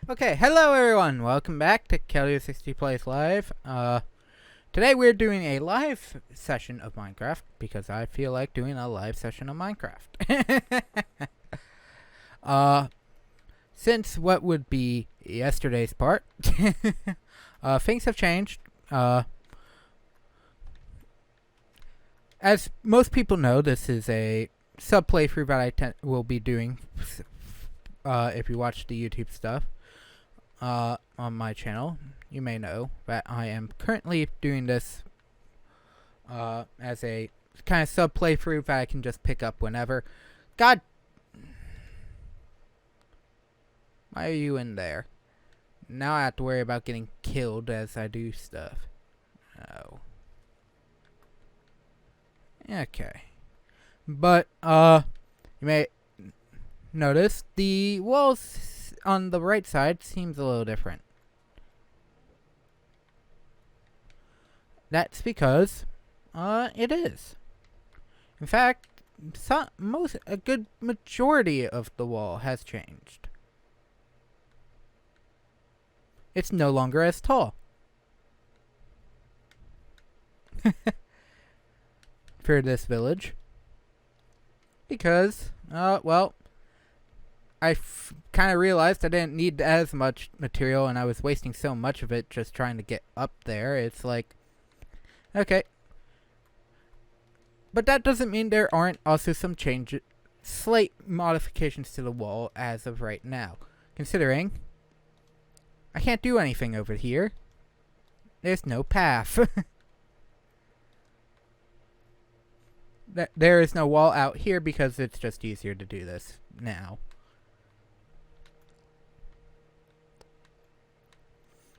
Okay, hello everyone. Welcome back to Kelly60 Plays Live. Today we're doing a live session of Minecraft because I feel like doing a live session of Minecraft. uh, since what would be yesterday's part, things have changed. As most people know, this is a sub playthrough that I will be doing. If you watch the YouTube stuff. On my channel, you may know that I am currently doing this as a kind of sub playthrough that I can just pick up whenever. God, why are you in there? Now I have to worry about getting killed as I do stuff. Oh. Okay. But, you may notice the walls on the right side seems a little different. That's because, it is. In fact, a good majority of the wall has changed. It's no longer as tall. For this village. Because, well, I kind of realized I didn't need as much material and I was wasting so much of it just trying to get up there. It's like, okay. But that doesn't mean there aren't also some slight modifications to the wall as of right now. Considering I can't do anything over here. There's no path. There is no wall out here because it's just easier to do this now.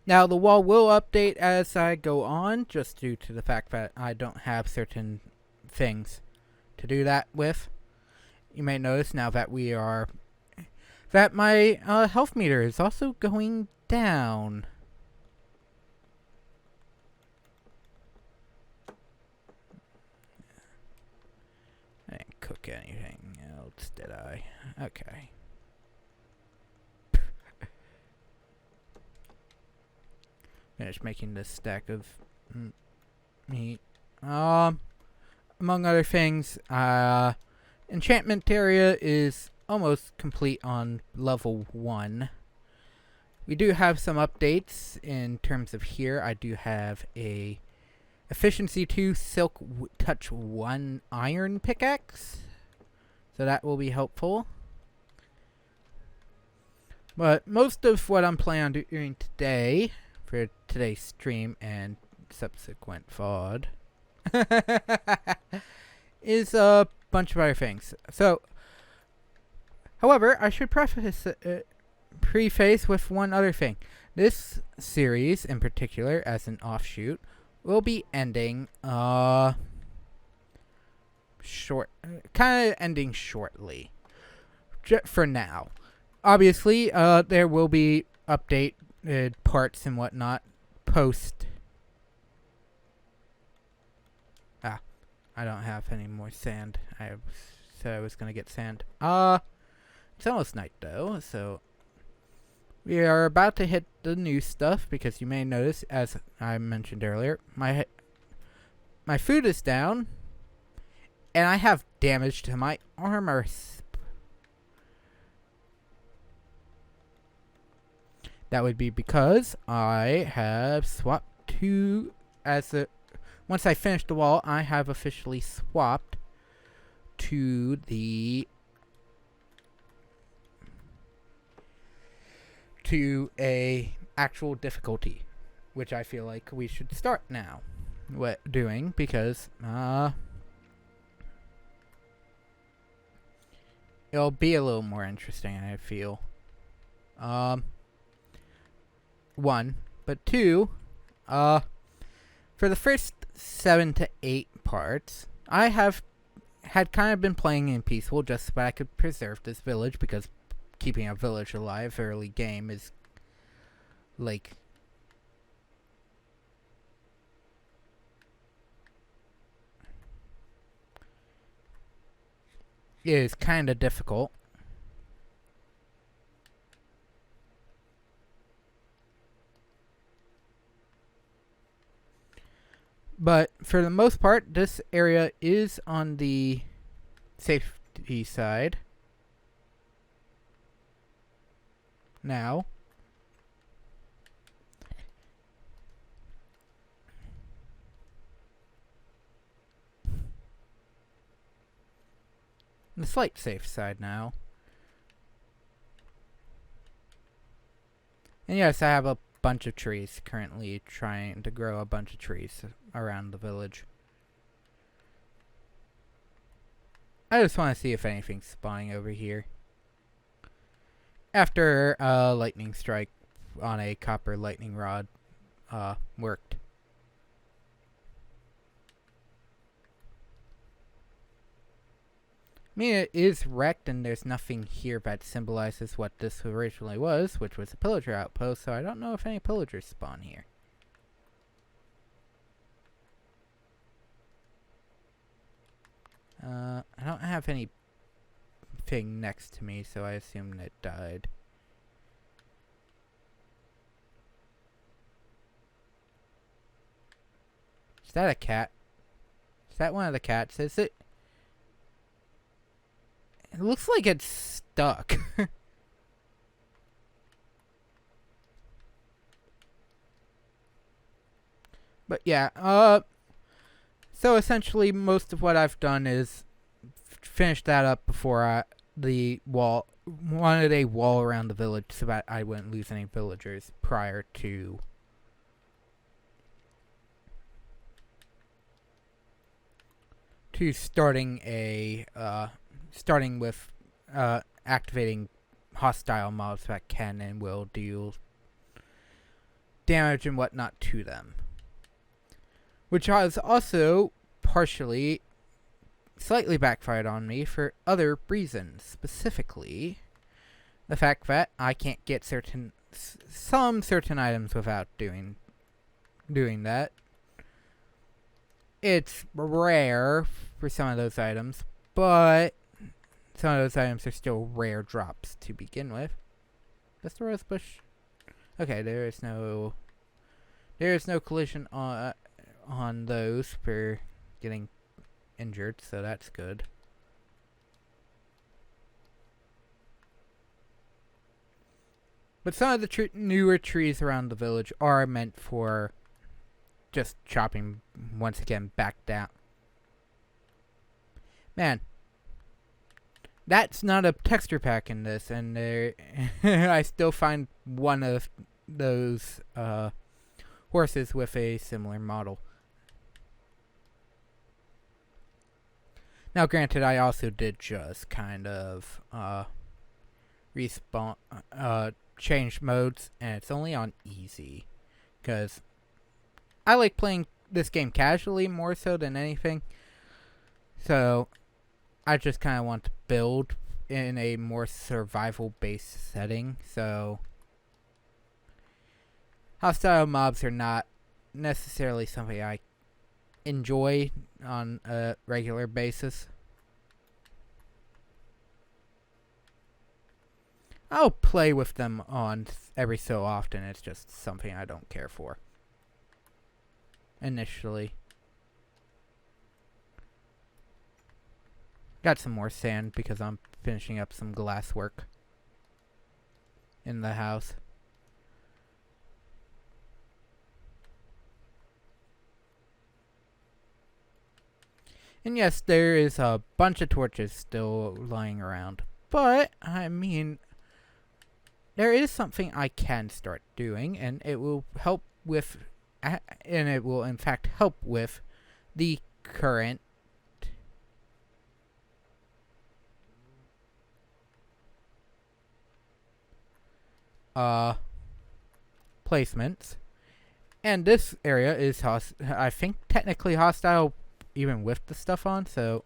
Now, the wall will update as I go on, just due to the fact that I don't have certain things to do that with. You may notice now that that my health meter is also going down. I didn't cook anything else, did I? Okay. Finish making this stack of meat. Among other things, enchantment area is almost complete on level 1. We do have some updates in terms of here. I do have a efficiency 2 silk touch 1 iron pickaxe. So that will be helpful. But most of what I'm planning on doing today for today's stream and subsequent VOD is a bunch of other things. So, however, I should preface with one other thing. This series, in particular, as an offshoot, will be ending kind of ending shortly, for now. Obviously, there will be update parts and whatnot post. I don't have any more sand. I said I was gonna get sand. It's almost night though, so we are about to hit the new stuff because you may notice, as I mentioned earlier, my food is down, and I have damage to my armor. That would be because I have swapped to, once I finish the wall, I have officially swapped to a actual difficulty, which I feel like we should start now doing because it'll be a little more interesting, I feel. One, but two, for the first 7 to 8 parts, I had kind of been playing in peaceful just so that I could preserve this village, because keeping a village alive early game is like kind of difficult. But for the most part, this area is on the safety side. Now, the slight safe side now. And yes, I have a bunch of trees currently trying to grow a bunch of trees around the village. I just want to see if anything's spawning over here. After a lightning strike on a copper lightning rod worked. I mean, it is wrecked and there's nothing here that symbolizes what this originally was, which was a pillager outpost, so I don't know if any pillagers spawn here. I don't have anything next to me, so I assume it died. Is that a cat? Is that one of the cats? Is it? It looks like it's stuck. But yeah, so essentially most of what I've done is finish that up before wanted a wall around the village so that I wouldn't lose any villagers prior to starting with activating hostile mobs that can and will deal damage and whatnot to them. Which has also partially slightly backfired on me for other reasons. Specifically, the fact that I can't get some certain items without doing that. It's rare for some of those items, but some of those items are still rare drops to begin with. That's the rose bush. Okay, there is no collision on those for getting injured, so that's good. But some of the newer trees around the village are meant for just chopping once again back down. Man, that's not a texture pack in this, and I still find one of those horses with a similar model. Now, granted, I also did just kind of respawn, change modes, and it's only on easy, because I like playing this game casually more so than anything. So I just kind of want to build in a more survival-based setting. So hostile mobs are not necessarily something I enjoy on a regular basis. I'll play with them on every so often. It's just something I don't care for initially. Got some more sand because I'm finishing up some glass work in the house. And yes, there is a bunch of torches still lying around. But, I mean, there is something I can start doing, and it will help with, and it will in fact help with the current placements. And this area is, I think, technically hostile even with the stuff on, so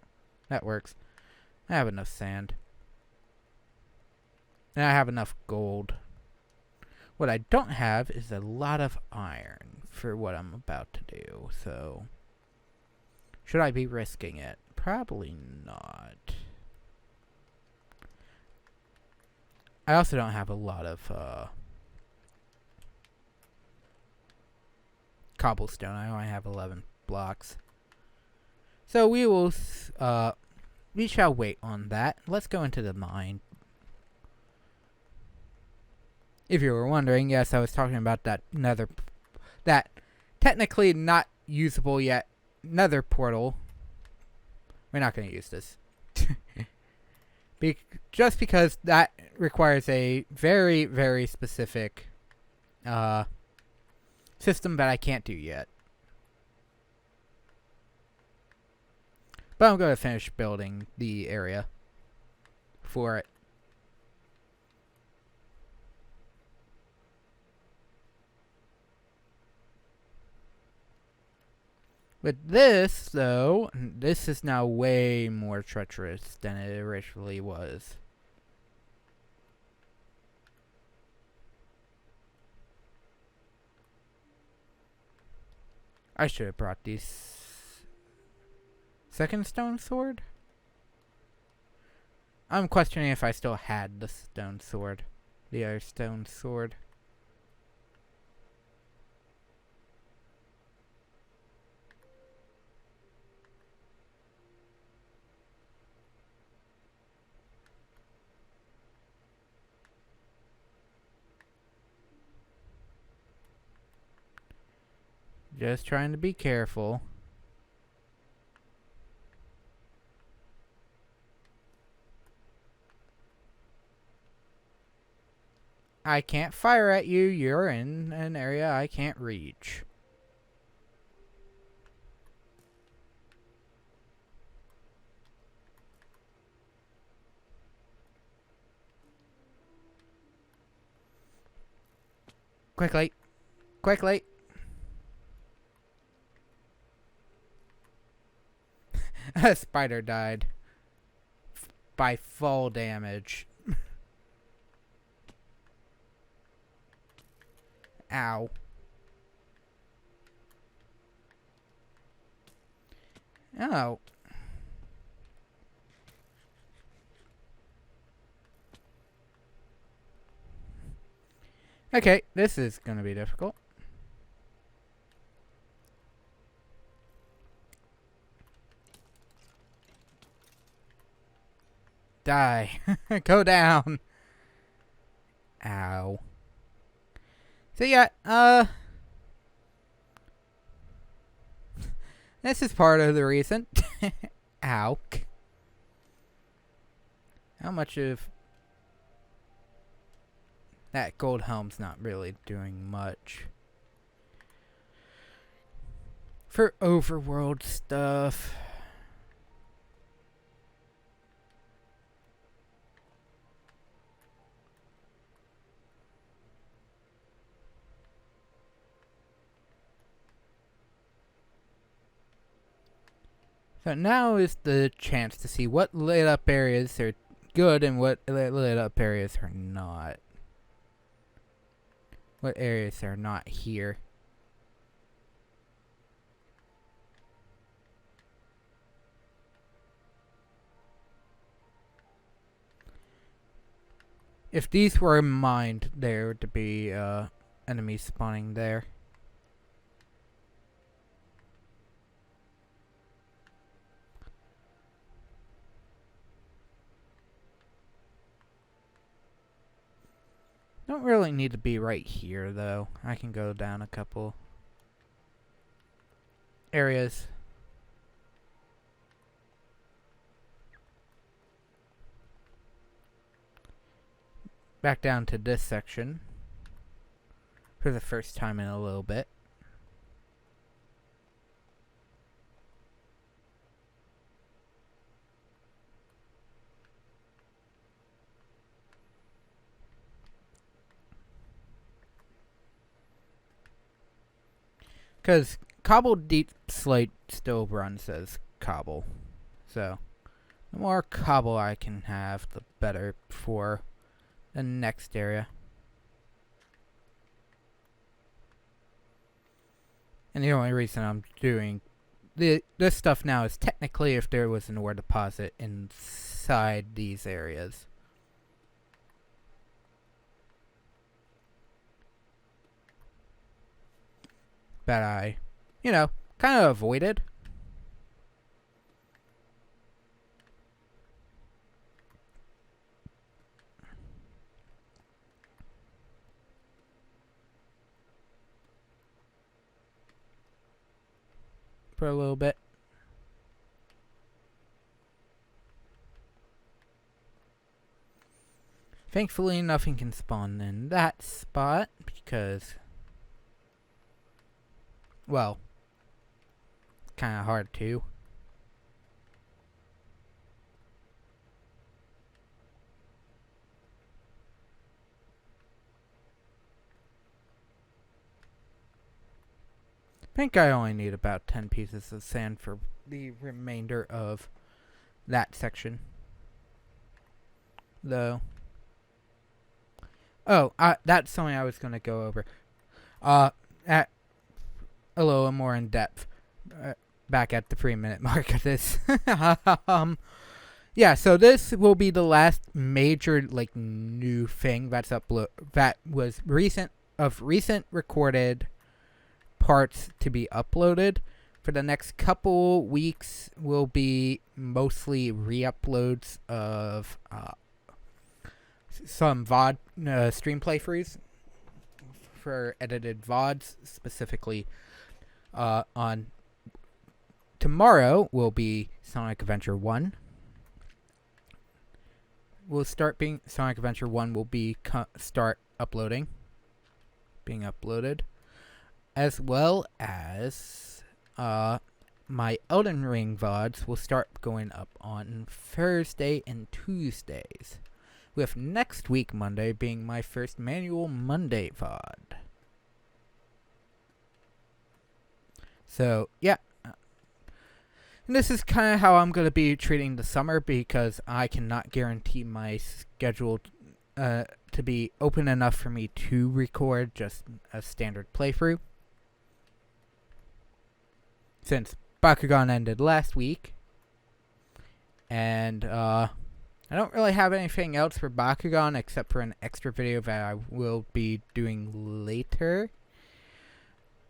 that works. I have enough sand. And I have enough gold. What I don't have is a lot of iron for what I'm about to do, so should I be risking it? Probably not. I also don't have a lot of cobblestone. I only have 11 blocks. So we shall wait on that. Let's go into the mine. If you were wondering, yes, I was talking about that that technically not usable yet nether portal. We're not going to use this. Just because that requires a very, very specific system that I can't do yet. But I'm going to finish building the area for it. With this, though, this is now way more treacherous than it originally was. I should have brought these. Second stone sword? I'm questioning if I still had the stone sword. The other stone sword. Just trying to be careful. I can't fire at you. You're in an area I can't reach. Quickly. Quickly. A spider died. By fall damage. Ow. Oh. Okay, this is gonna be difficult. Die. Go down. Ow. So yeah, this is part of the reason. Ow. How much of that gold helm's not really doing much for overworld stuff. So now is the chance to see what lit up areas are good and what lit up areas are not. What areas are not here. If these were mined, there would be enemies spawning there. Don't really need to be right here, though. I can go down a couple areas. Back down to this section for the first time in a little bit. Because cobble deep slate still runs as cobble. So, the more cobble I can have, the better for the next area. And the only reason I'm doing this stuff now is technically if there was an ore deposit inside these areas. But I, kind of avoided. For a little bit. Thankfully, nothing can spawn in that spot because, well, kind of hard to. I think I only need about 10 pieces of sand for the remainder of that section, though. Oh, that's something I was going to go over. At a little more in depth. Back at the 3-minute mark of this. Yeah, so this will be the last major new thing that's that was recent recorded parts to be uploaded. For the next couple weeks will be mostly re-uploads of some VOD stream playthroughs for edited VODs, specifically on tomorrow will be Sonic Adventure 1. Sonic Adventure 1 will be start uploading, being uploaded, as well as my Elden Ring VODs will start going up on Thursday and Tuesdays, with next week Monday being my first Manual Monday VOD. So, yeah. And this is kind of how I'm going to be treating the summer, because I cannot guarantee my schedule to be open enough for me to record just a standard playthrough. Since Bakugan ended last week, and I don't really have anything else for Bakugan except for an extra video that I will be doing later.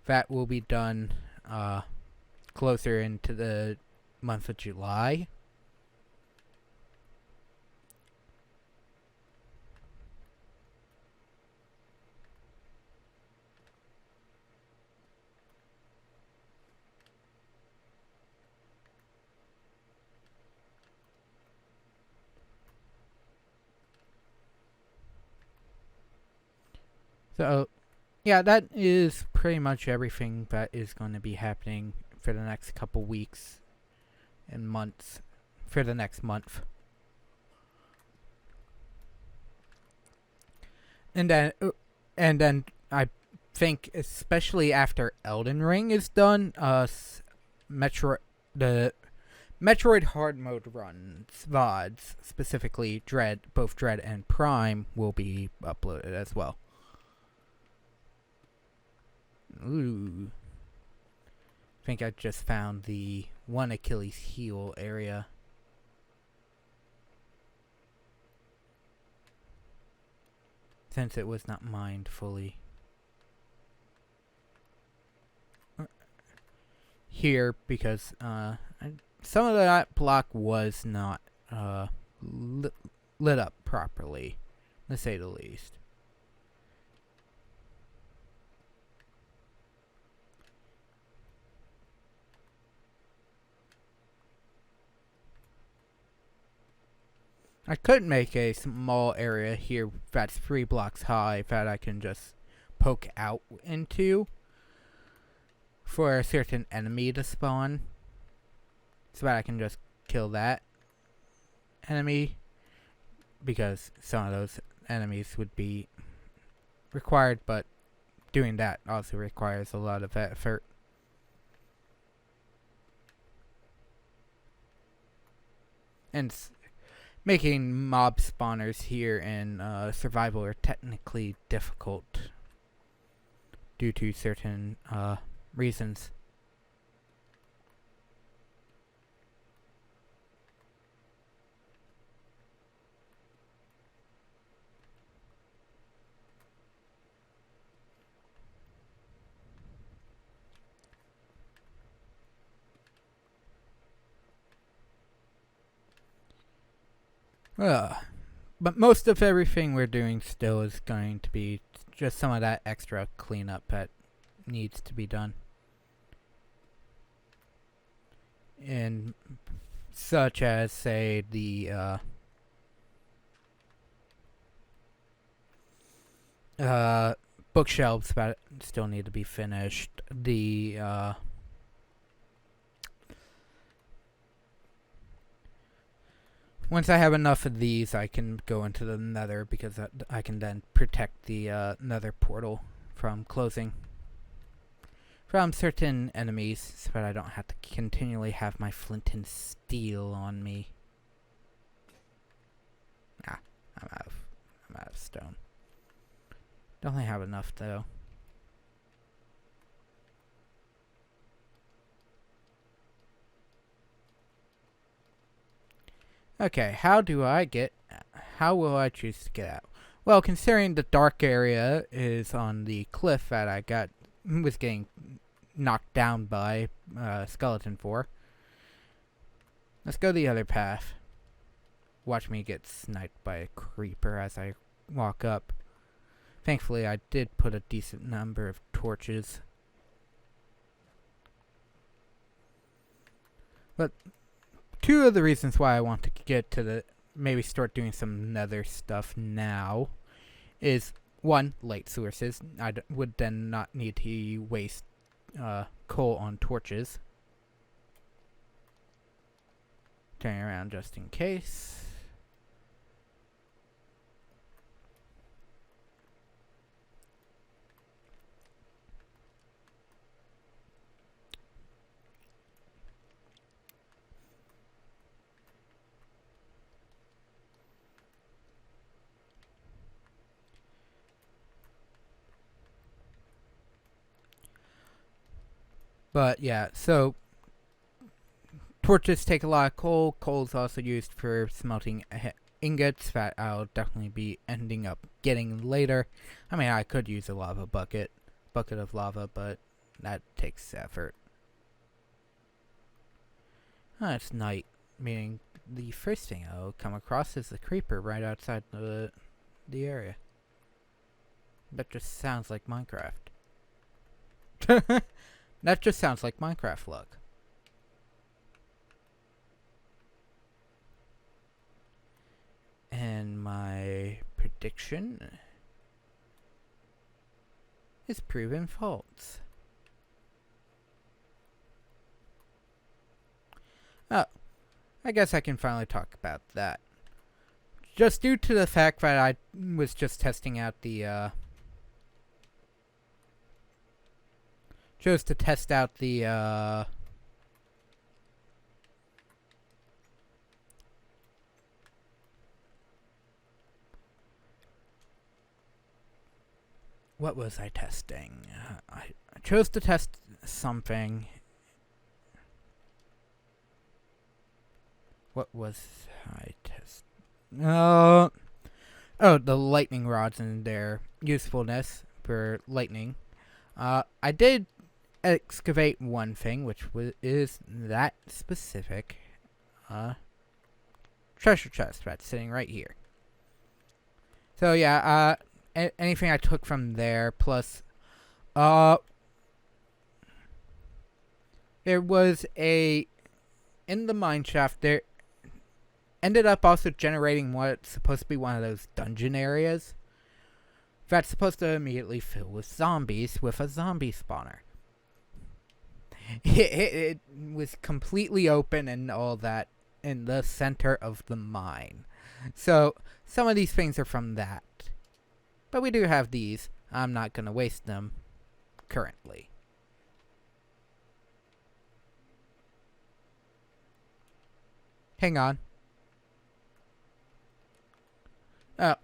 That will be done closer into the month of July. So, yeah, that is pretty much everything that is going to be happening for the next couple weeks and months, for the next month. And then I think, especially after Elden Ring is done, the Metroid hard mode runs, VODs, specifically both Dread and Prime, will be uploaded as well. Ooh. I think I just found the one Achilles heel area. Since it was not mined fully. Here, because some of that block was not lit up properly, to say the least. I could make a small area here that's 3 blocks high that I can just poke out into for a certain enemy to spawn, so that I can just kill that enemy, because some of those enemies would be required, but doing that also requires a lot of effort. And making mob spawners here in survival are technically difficult due to certain reasons. But most of everything we're doing still is going to be just some of that extra cleanup that needs to be done. And such as, say, the bookshelves that still need to be finished. Once I have enough of these, I can go into the nether, because I can then protect the nether portal from closing from certain enemies, so that I don't have to continually have my flint and steel on me. Ah, I'm out of stone. Don't really have enough though. Okay, how will I choose to get out? Well, considering the dark area is on the cliff that I was getting knocked down by skeleton for, let's go the other path. Watch me get sniped by a creeper as I walk up. Thankfully, I did put a decent number of torches. But two of the reasons why I want to get to maybe start doing some nether stuff now is, one, light sources. I would then not need to waste coal on torches. Turning around just in case. But yeah, so torches take a lot of coal. Coal is also used for smelting ingots that I'll definitely be ending up getting later. I mean, I could use a lava bucket of lava, but that takes effort. It's night, meaning the first thing I'll come across is the creeper right outside the area. That just sounds like Minecraft. That just sounds like Minecraft luck. And my prediction is proven false. Oh, I guess I can finally talk about that. Just due to the fact that I was just testing out the chose to test out the what was I testing? I chose to test something. What was I testing? Oh, the lightning rods and their usefulness for lightning. I did excavate one thing, which is that specific treasure chest that's sitting right here. So yeah, anything I took from there, plus there was in the mine shaft there ended up also generating what's supposed to be one of those dungeon areas that's supposed to immediately fill with zombies with a zombie spawner. It was completely open and all that in the center of the mine. So some of these things are from that. But we do have these. I'm not going to waste them currently. Hang on. Oh,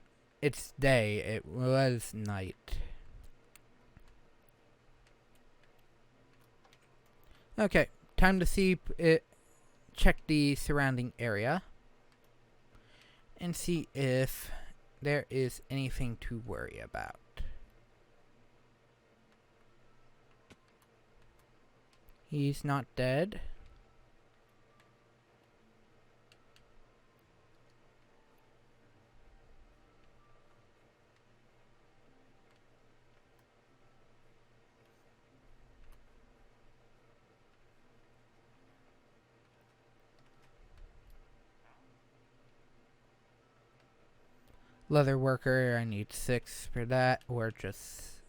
it's day. It was night. Okay, time to check the surrounding area and see if there is anything to worry about. He's not dead. Leather worker, I need 6 for that, or just...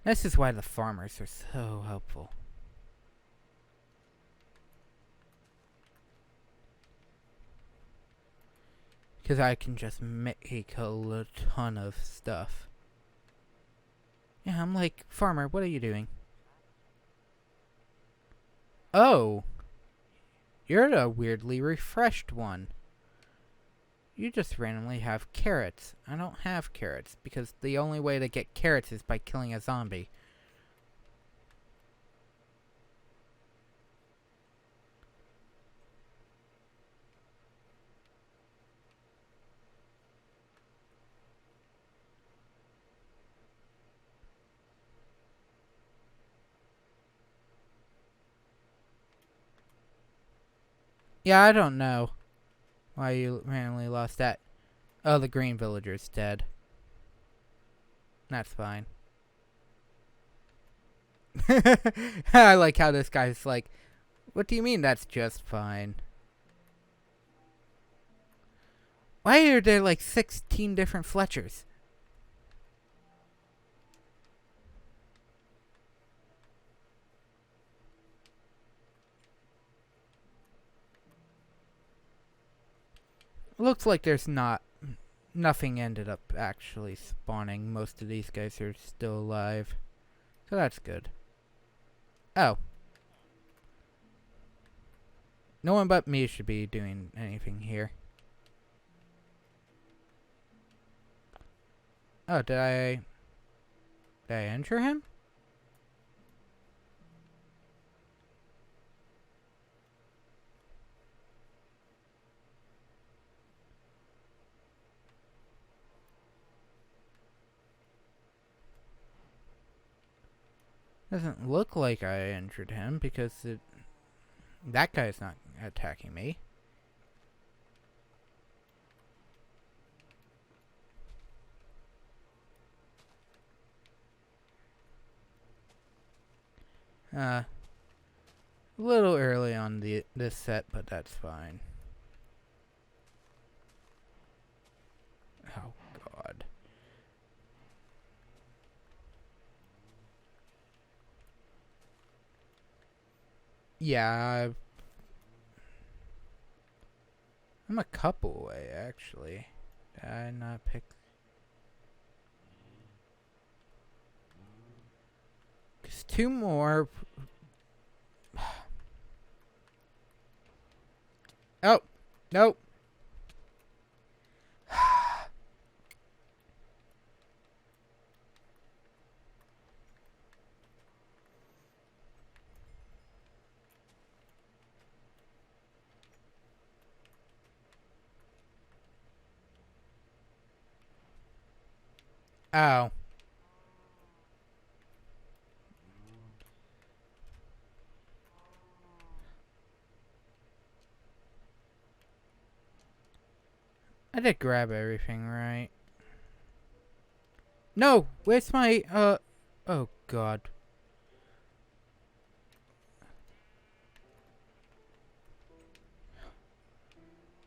This is why the farmers are so helpful. Because I can just make a ton of stuff. Yeah, I'm like, farmer, what are you doing? Oh! You're a weirdly refreshed one. You just randomly have carrots. I don't have carrots, because the only way to get carrots is by killing a zombie. Yeah, I don't know why you randomly lost that. Oh, the green villager's dead. That's fine. I like how this guy's like, what do you mean that's just fine? Why are there like 16 different Fletchers? Looks like there's nothing ended up actually spawning. Most of these guys are still alive. So that's good. Oh. No one but me should be doing anything here. Oh, did I enter him? Doesn't look like I injured him because that guy's not attacking me. A little early on this set, but that's fine. Oh God. Yeah, I'm a couple away actually. Did I not pick? Cause 2 more. Oh, nope. Oh. I did grab everything, right? No! Where's my, oh God.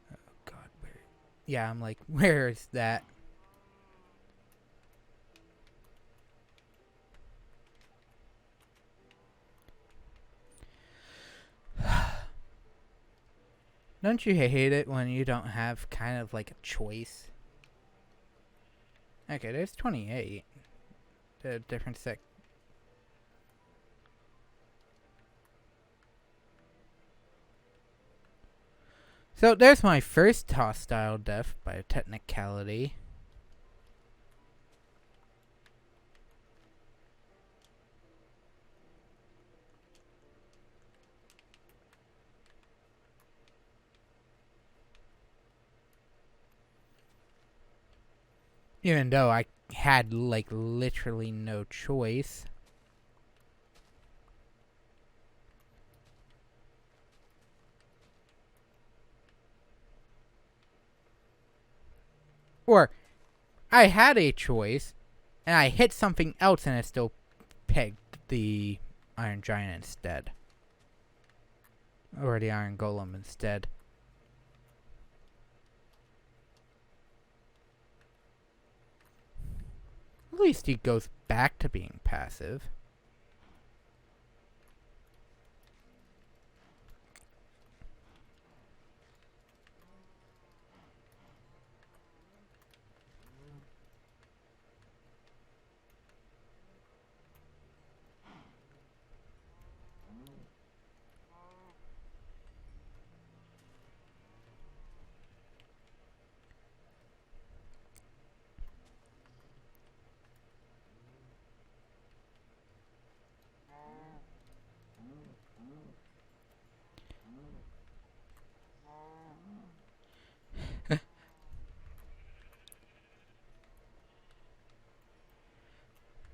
Oh God, where? Yeah, I'm like, where is that? Don't you hate it when you don't have kind of like a choice? Okay, there's 28. The different sec. So there's my first hostile death by a technicality. Even though I had like literally no choice. Or I had a choice and I hit something else and it still pegged the Iron Giant instead. Or the Iron Golem instead. At least he goes back to being passive.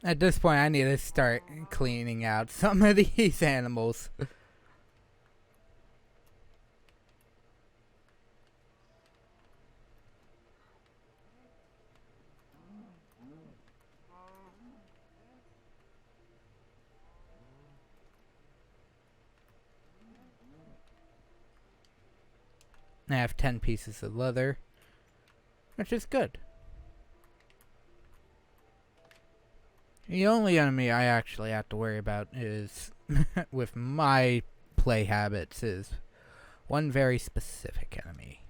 At this point, I need to start cleaning out some of these animals. I have 10 pieces of leather, which is good. The only enemy I actually have to worry about is, with my play habits, is one very specific enemy.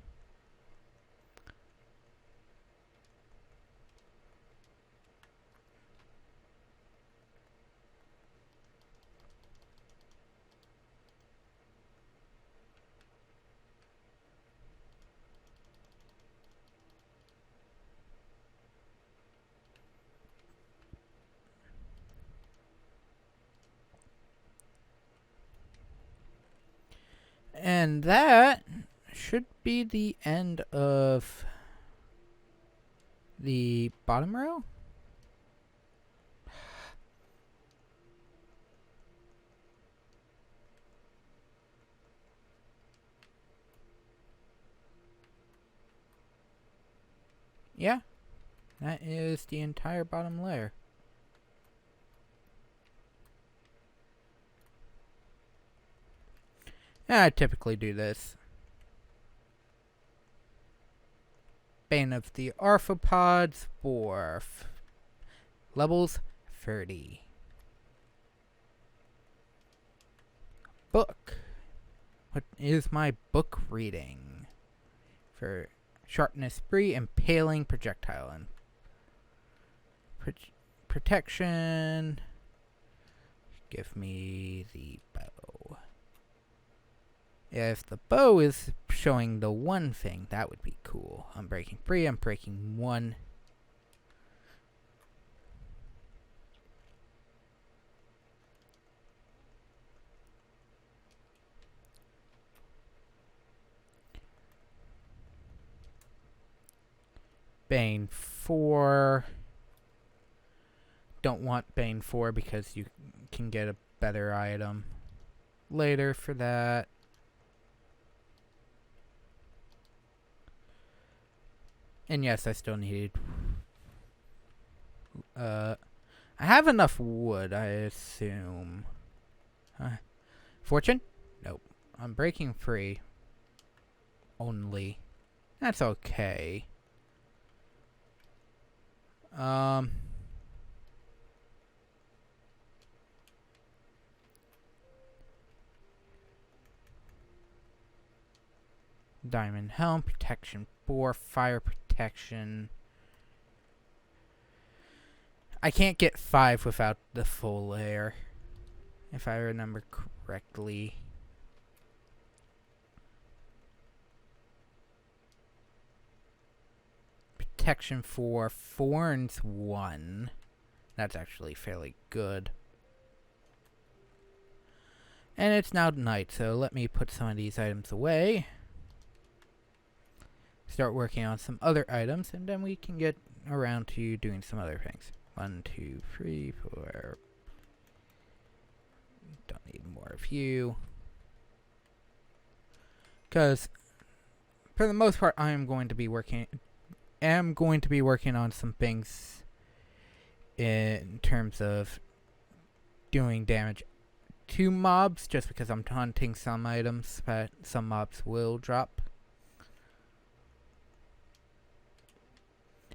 And that should be the end of the bottom row. Yeah, that is the entire bottom layer. And I typically do this. Bane of the Arthropods for levels 30. Book. What is my book reading? For sharpness 3, impaling projectile, and protection. Give me the bow. If the bow is showing the one thing, that would be cool. I'm breaking 3, I'm breaking 1. Bane 4. Don't want Bane 4 because you can get a better item later for that. And yes, I still need... I have enough wood, I assume. Fortune? Nope. I'm breaking 3. Only. That's okay. Diamond helm, protection 4, fire protection. I can't get 5 without the full layer, if I remember correctly. Protection 4, thorns 1. That's actually fairly good. And it's now night, so let me put some of these items away. Start working on some other items, and then we can get around to doing some other things. 1, 2, 3, 4. Don't need more of you. Because, for the most part, I am going to be working on some things in terms of doing damage to mobs, just because I'm hunting some items that some mobs will drop.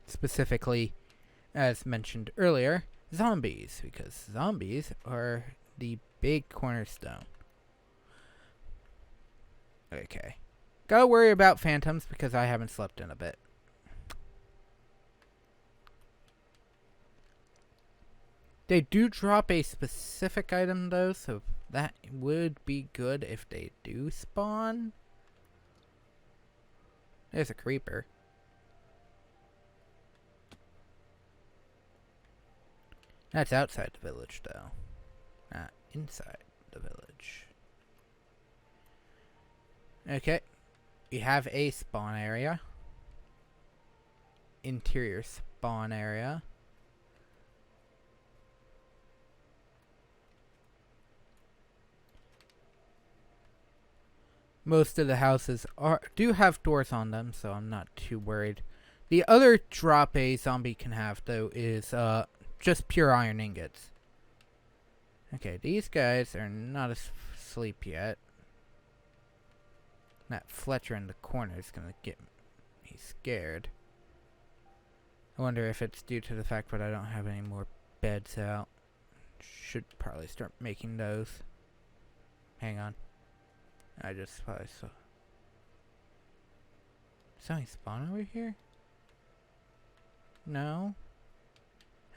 Specifically, as mentioned earlier, zombies, because zombies are the big cornerstone. Okay. Gotta worry about phantoms because I haven't slept in a bit. They do drop a specific item though, so that would be good if they do spawn. There's a creeper. That's outside the village though, not inside the village. Okay, you have a spawn area. Interior spawn area. Most of the houses do have doors on them, so I'm not too worried. The other drop a zombie can have, though, is just pure iron ingots. Okay, these guys are not asleep yet. That Fletcher in the corner is gonna get me scared. I wonder if it's due to the fact that I don't have any more beds out. Should probably start making those. Hang on. I just probably saw something spawn over here? No.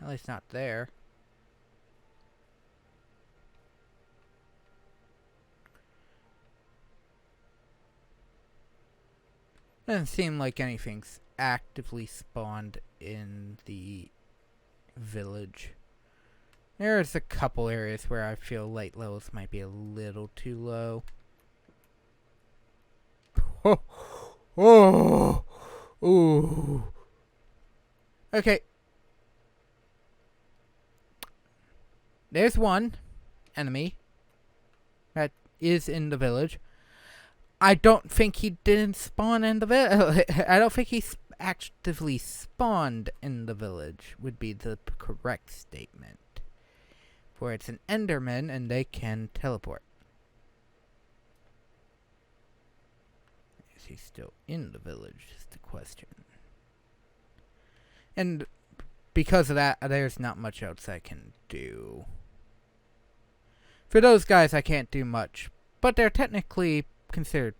At least not there. Doesn't seem like anything's actively spawned in the village. There's a couple areas where I feel light levels might be a little too low. Oh, oh, ooh. Okay. There's one enemy that is in the village. I don't think he didn't spawn in the village. I don't think he actively spawned in the village, would be the correct statement. For it's an Enderman and they can teleport. Is he still in the village is the question. And because of that, there's not much else I can do. For those guys, I can't do much. But they're technically considered,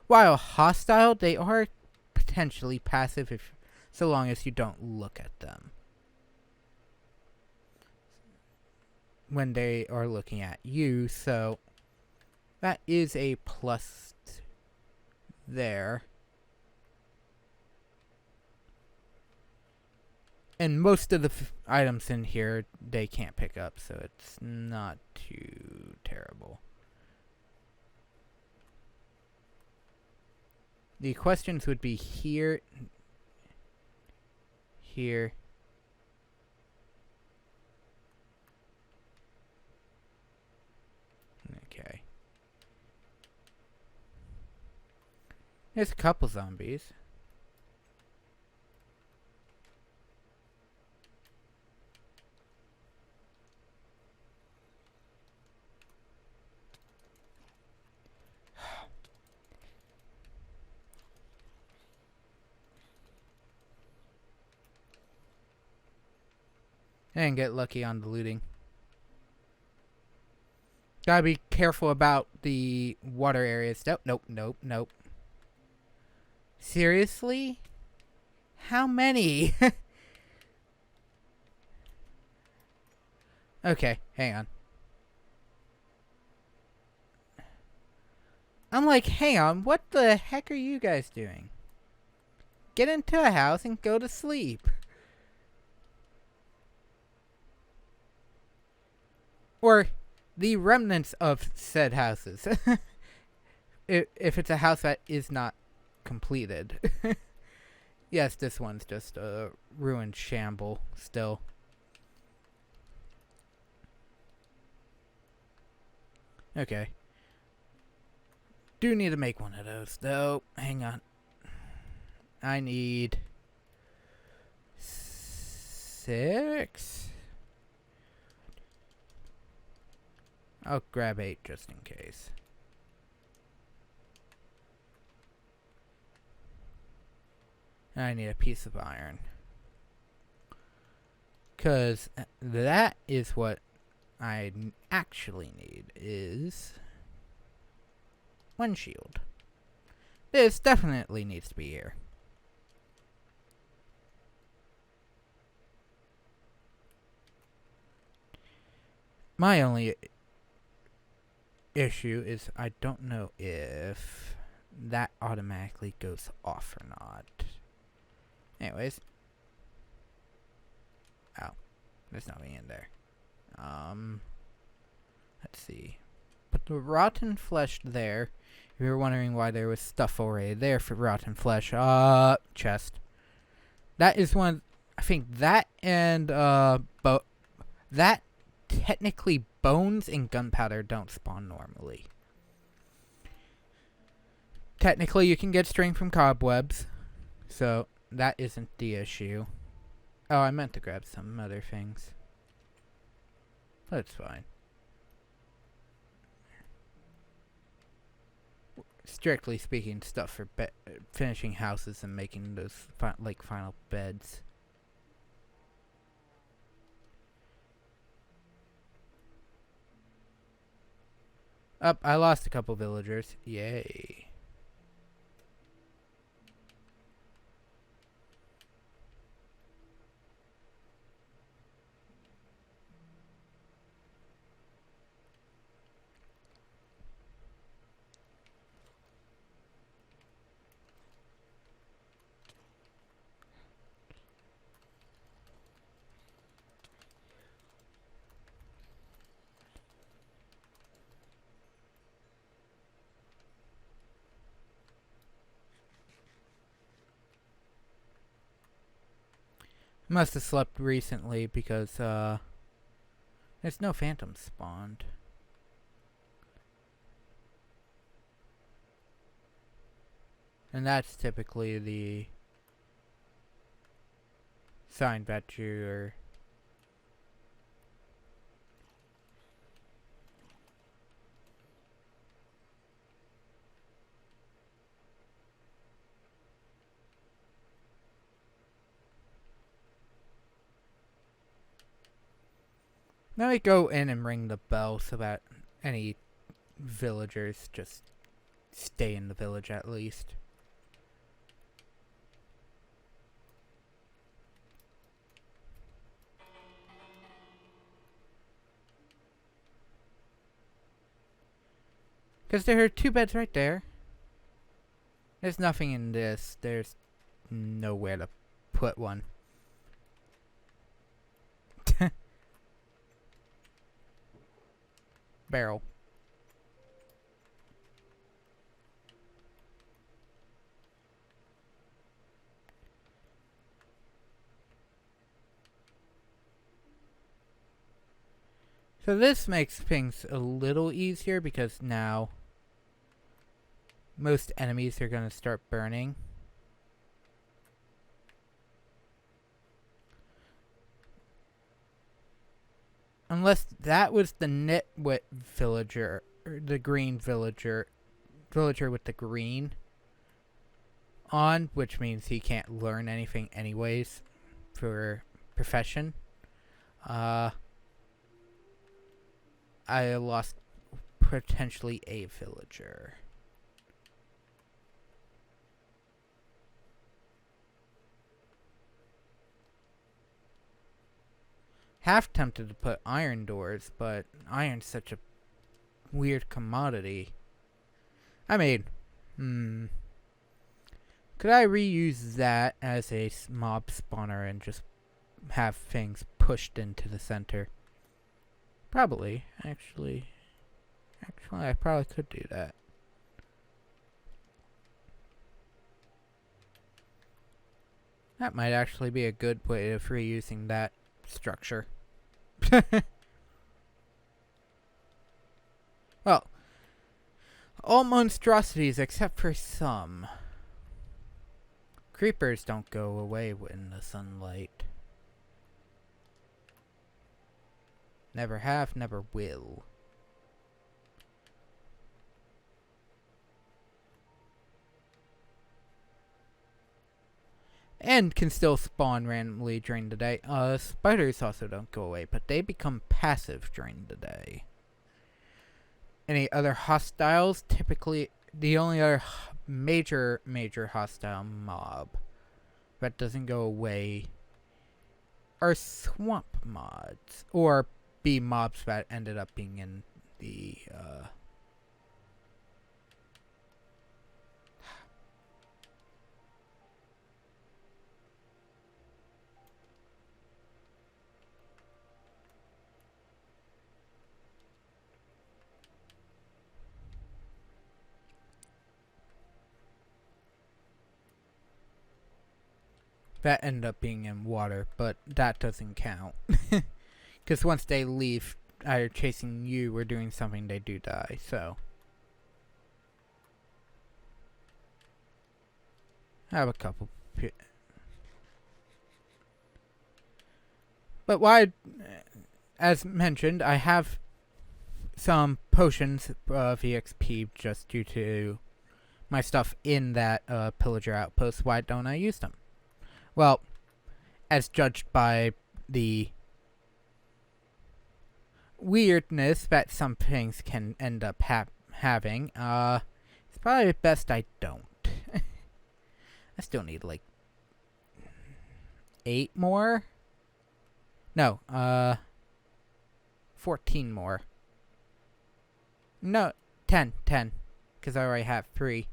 while hostile, they are potentially passive so long as you don't look at them when they are looking at you, so that is a plus there. And most of the items in here they can't pick up, so it's not too terrible. The questions would be here, here, okay. There's a couple zombies. And get lucky on the looting. Gotta be careful about the water areas. Nope, nope, nope, nope. Seriously? How many? Okay, hang on. I'm like, hang on, what the heck are you guys doing? Get into a house and go to sleep. Or the remnants of said houses. If it's a house that is not completed. Yes, this one's just a ruined shamble still. Okay. Do need to make one of those though. Hang on. I need 6. I'll grab 8 just in case. I need a piece of iron. Because that is what I actually need, is one shield. This definitely needs to be here. My only issue is I don't know if that automatically goes off or not. Anyways. Oh. There's nothing in there. Let's see. Put the rotten flesh there. If you're wondering why there was stuff already there for rotten flesh. Chest. That is one. I think that and, that technically bones and gunpowder don't spawn normally. Technically, you can get string from cobwebs. So, that isn't the issue. Oh, I meant to grab some other things. That's fine. Strictly speaking, stuff for finishing houses and making those final beds. Up, I lost a couple villagers. Yay. Must have slept recently because, there's no phantoms spawned. And that's typically the sign that you're... Let me go in and ring the bell so that any villagers just stay in the village at least. Because there are 2 beds right there. There's nothing in this. There's nowhere to put one. Barrel. So this makes things a little easier because now most enemies are going to start burning. Unless that was the nitwit villager, or the green villager with the green on, which means he can't learn anything anyways for profession. I lost potentially a villager. Half tempted to put iron doors, but iron's such a weird commodity. I mean, could I reuse that as a mob spawner and just have things pushed into the center? Probably. Actually, I probably could do that. That might actually be a good way of reusing that structure. Well, all monstrosities except for some. Creepers don't go away in the sunlight. Never have, never will. and can still spawn randomly during the day. Spiders also don't go away, but they become passive during the day. Any other hostiles? Typically, the only other major hostile mob that doesn't go away are swamp mods, or be mobs that ended up being in the that end up being in water, but that doesn't count. Because once they leave, either chasing you or doing something, they do die, so. I have a couple. But why, as mentioned, I have some potions of EXP just due to my stuff in that pillager outpost. Why don't I use them? Well, as judged by the weirdness that some things can end up having, it's probably best I don't. I still need like 8 more? No, 14 more. No, 10, because I already have 3.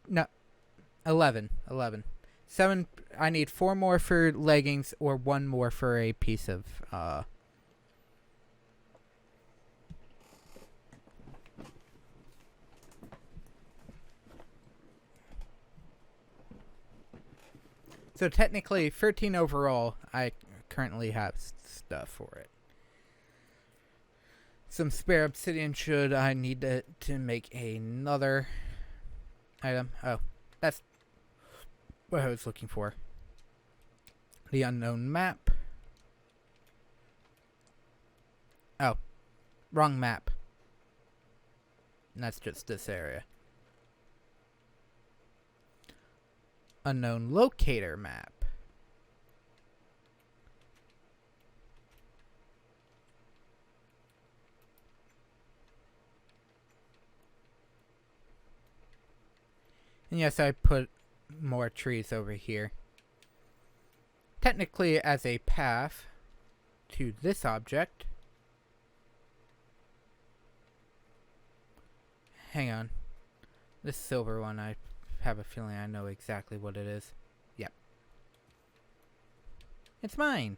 No, 11. 7, I need 4 more for leggings or 1 more for a piece of, So technically, 13 overall, I currently have stuff for it. Some spare obsidian should I need to make another item. Oh, that's what I was looking for. The unknown map. Oh, wrong map. And that's just this area. Unknown locator map. And yes, I put more trees over here. Technically as a path to this object. Hang on. This silver one, I have a feeling I know exactly what it is. Yep. It's mine.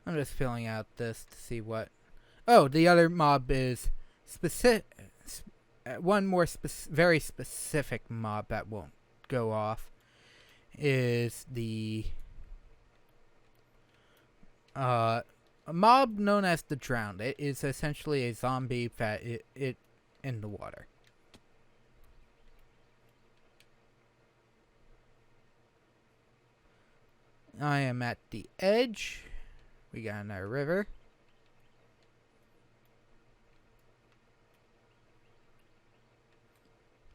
I'm just filling out this to see what... Oh, the other mob is specific... one more very specific mob that won't go off is the... a mob known as the Drowned. It is essentially a zombie that it in the water. I am at the edge. We got another river.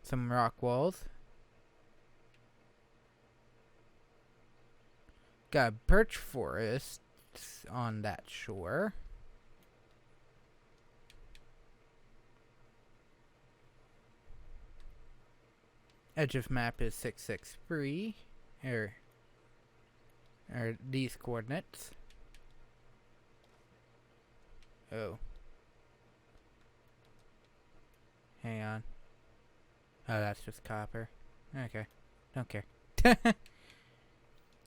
Some rock walls. Got a birch forest on that shore. Edge of map is 663. Here are these coordinates. Oh. Hang on. Oh, that's just copper. Okay. Don't care.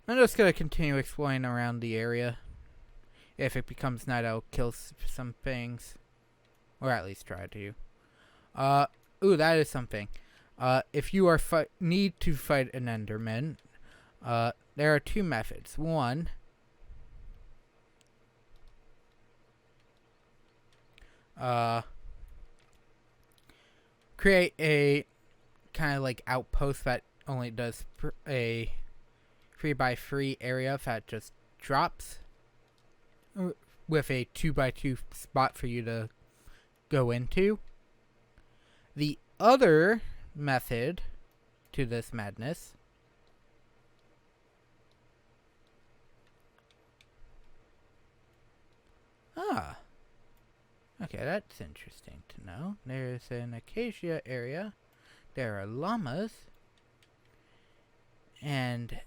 I'm just gonna continue exploring around the area. If it becomes night, I'll kill some things. Or at least try to. Ooh, that is something. If you are need to fight an Enderman, there are 2 methods. One, create a kind of like outpost that only does a 3x3 area that just drops with a 2x2 spot for you to go into. The other method to this madness. Ah. Okay, that's interesting to know. There's an acacia area. There are llamas. And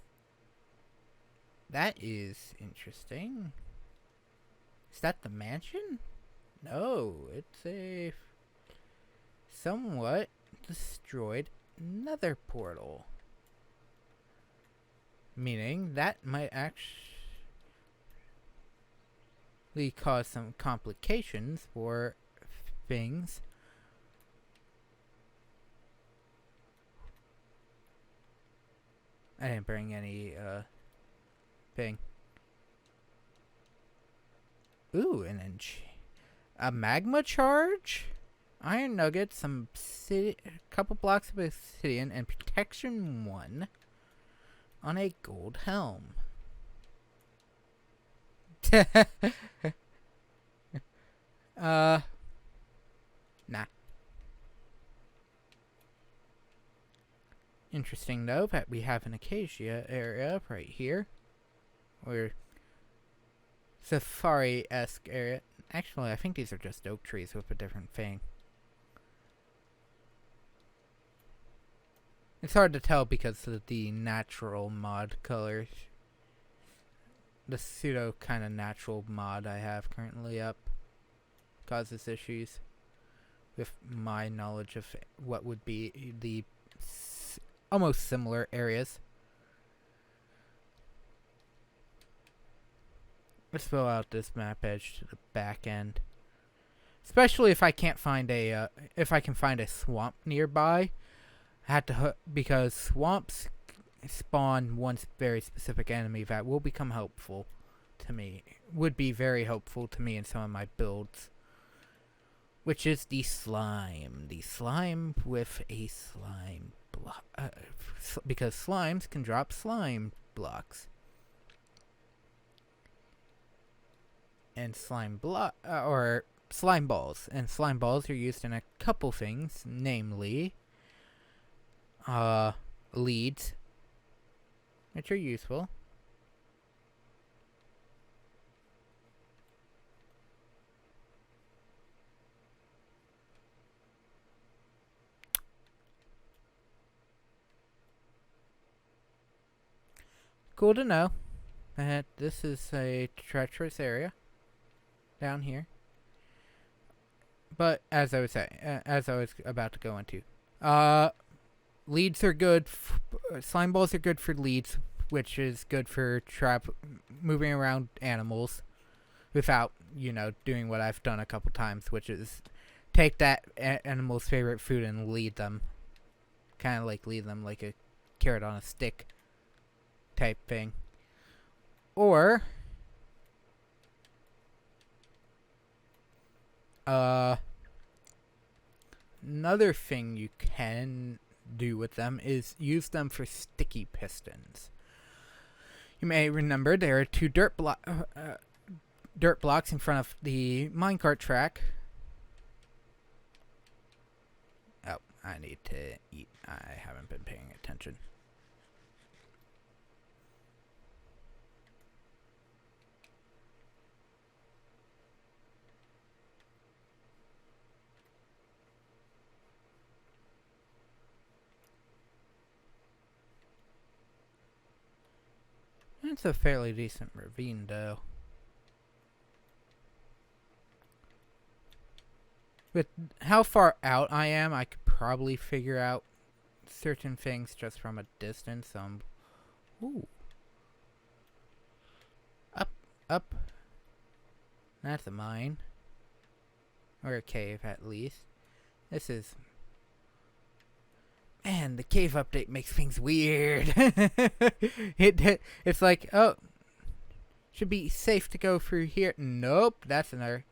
that is interesting. Is that the mansion? No, it's a somewhat destroyed nether portal. Meaning that might actually cause some complications for things. I didn't bring any thing. Ooh, a magma charge, iron nugget, some a couple blocks of obsidian, and protection 1 on a gold helm. Nah. Interesting though that we have an acacia area right here, or safari-esque area. Actually, I think these are just oak trees with a different thing. It's hard to tell because of the natural mod colors. The pseudo kind of natural mod I have currently up causes issues with my knowledge of what would be the almost similar areas. Let's fill out this map edge to the back end. Especially if I can't find a, if I can find a swamp nearby. I had to, because swamps spawn one very specific enemy that will become helpful to me. Would be very helpful to me in some of my builds. Which is the slime. The slime with a slime block. Because slimes can drop slime blocks. And slime or slime balls. And slime balls are used in a couple things, namely leads, which are useful. Cool to know that this is a treacherous area down here. But as I was saying, as I was about to go into, leads are good. Slime balls are good for leads, which is good for moving around animals without, doing what I've done a couple times, which is take that animal's favorite food and lead them. Kind of like lead them like a carrot on a stick type thing. Or another thing you can do with them is use them for sticky pistons. You may remember there are two dirt blocks in front of the minecart track. Oh, I need to eat. I haven't been paying attention. It's a fairly decent ravine, though. With how far out I am, I could probably figure out certain things just from a distance. Ooh. Up. That's a mine. Or a cave, at least. This is... Man, the cave update makes things weird. It's like, oh, should be safe to go through here. Nope, that's another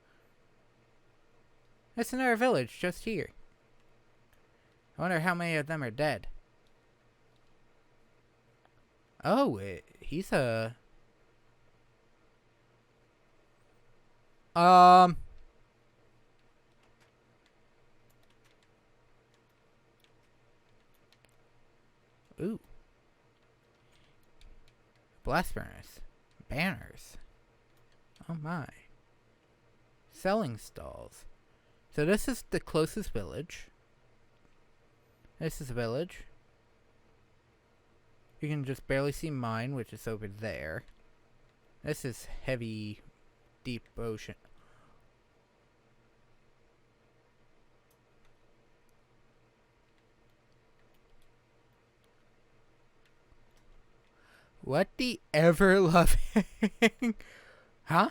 village just here. I wonder how many of them are dead. Oh, he's a... Ooh. Blast furnace. Banners. Oh my. Selling stalls. So this is the closest village. This is a village. You can just barely see mine, which is over there. This is heavy, deep ocean. What the ever-loving... Huh?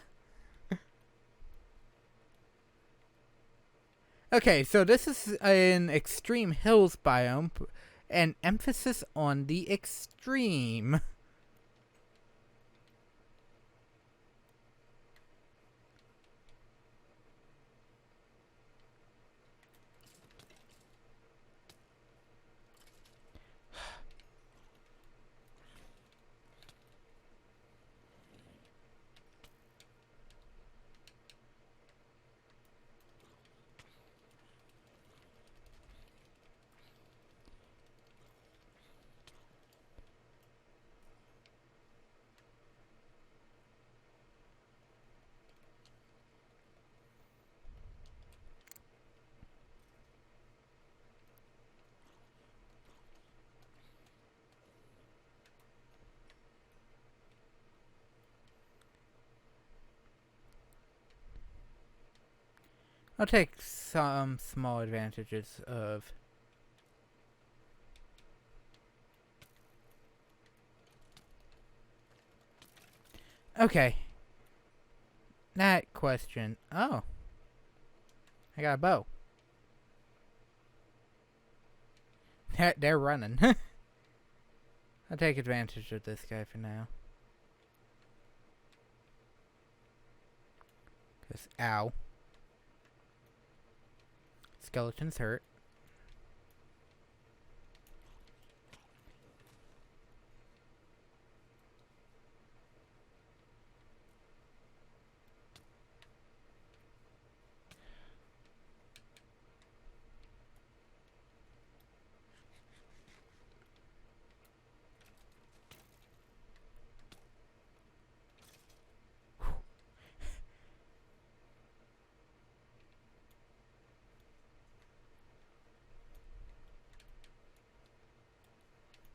Okay, so this is an extreme hills biome, and emphasis on the extreme. I'll take some small advantages of... Okay. That question. Oh. I got a bow. They're running. I'll take advantage of this guy for now. Cause, ow. Skeletons hurt.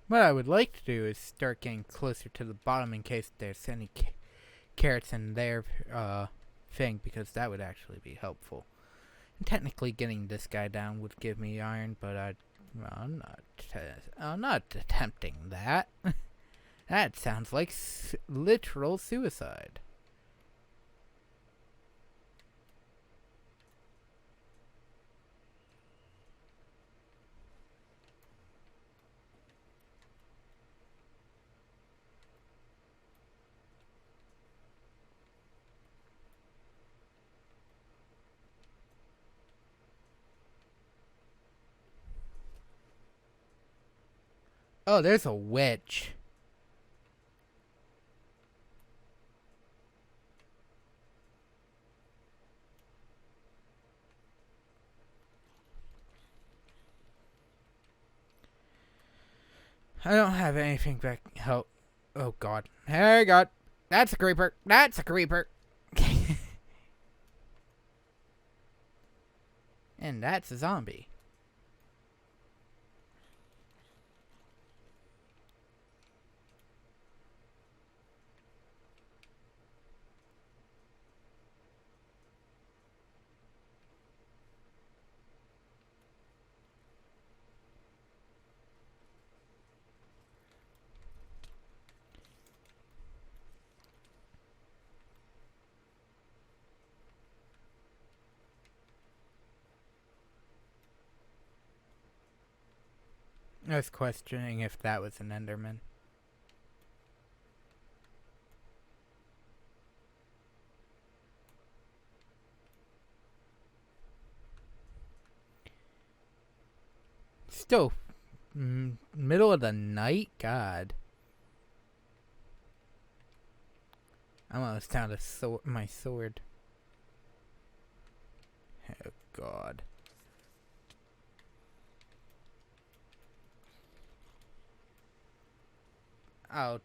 What I would like to do is start getting closer to the bottom in case there's any carrots in their thing, because that would actually be helpful. And technically, getting this guy down would give me iron, but I'm not attempting that. That sounds like literal suicide. Oh, there's a witch. I don't have anything back. Help. Oh, God. Hey, God. That's a creeper. That's a creeper. And that's a zombie. I was questioning if that was an Enderman. Still, middle of the night? God. I'm almost down to my sword. Oh, God. I'll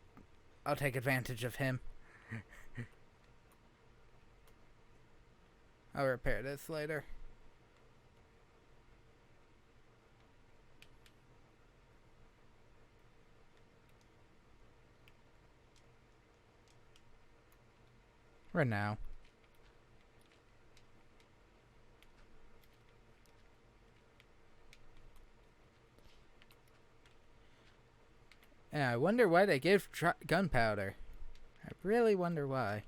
take advantage of him. I'll repair this later. Right now. And I wonder why they give gunpowder. I really wonder why.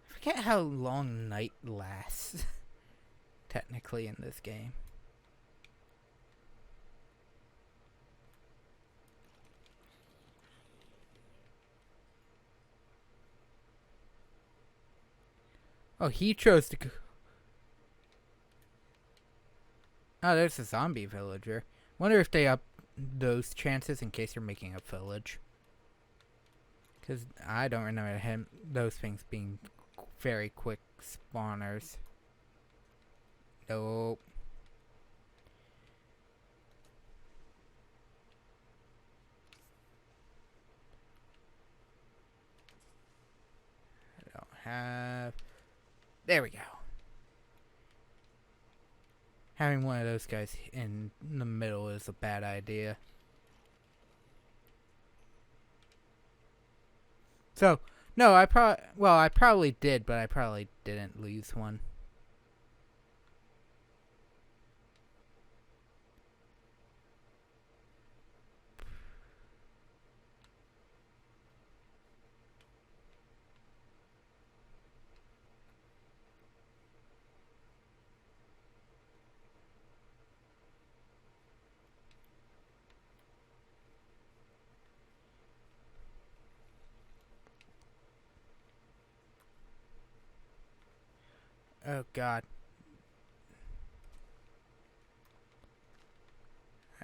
I forget how long night lasts, technically, in this game. Oh, he chose to go. Oh, there's a zombie villager. Wonder if they up those chances in case you're making a village. Because I don't remember those things being very quick spawners. Nope. I don't have... There we go. Having one of those guys in the middle is a bad idea. So, no, I probably did, but I probably didn't lose one. Oh, God.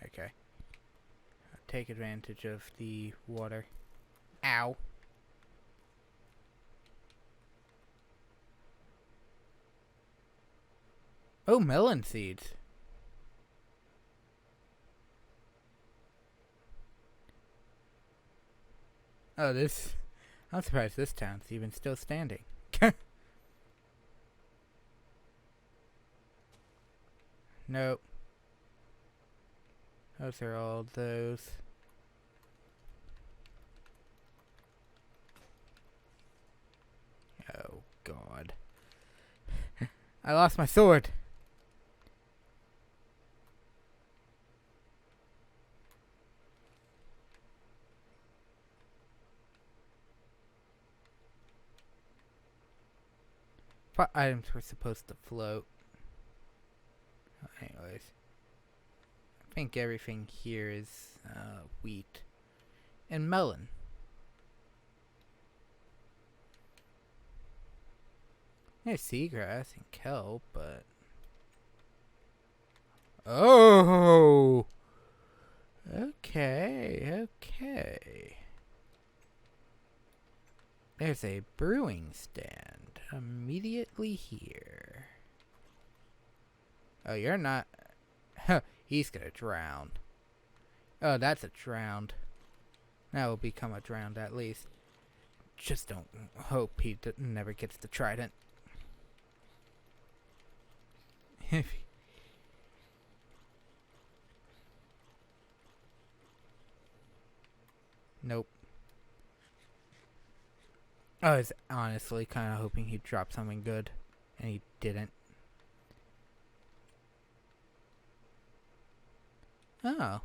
Okay. I'll take advantage of the water. Ow. Oh, melon seeds. Oh, this... I'm surprised this town's even still standing. Nope. Those are all those. Oh, God. I lost my sword. Items were supposed to float. Anyways. I think everything here is wheat. And melon. There's seagrass and kelp, but... Oh! Okay, okay. There's a brewing stand immediately here. Oh, you're not... He's gonna drown. Oh, that's a drowned. That will become a drowned at least. Just don't hope he never gets the trident. Nope. I was honestly kind of hoping he'd drop something good, and he didn't. Oh.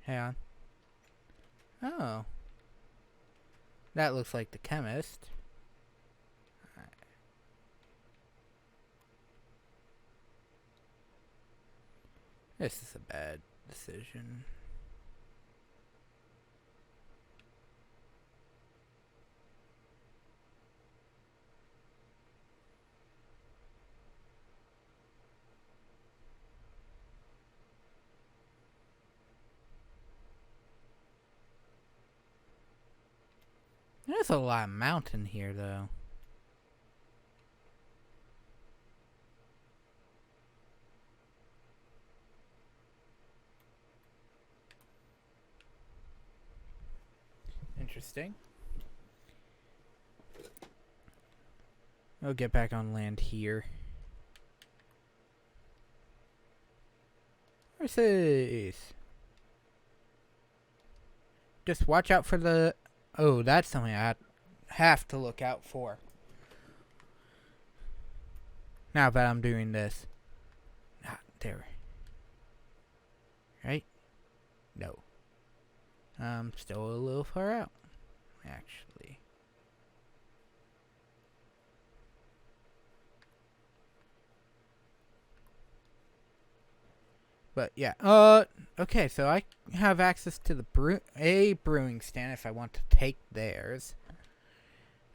Hang on. Oh. That looks like the chemist. Alright. This is a bad decision. There's a lot of mountain here, though. Interesting. We'll get back on land here. Horses! Just watch out for the... Oh, that's something I have to look out for. Now that I'm doing this. Ah, there. Right? No. I'm still a little far out, actually. But yeah, okay, so I have access to the brewing stand if I want to take theirs.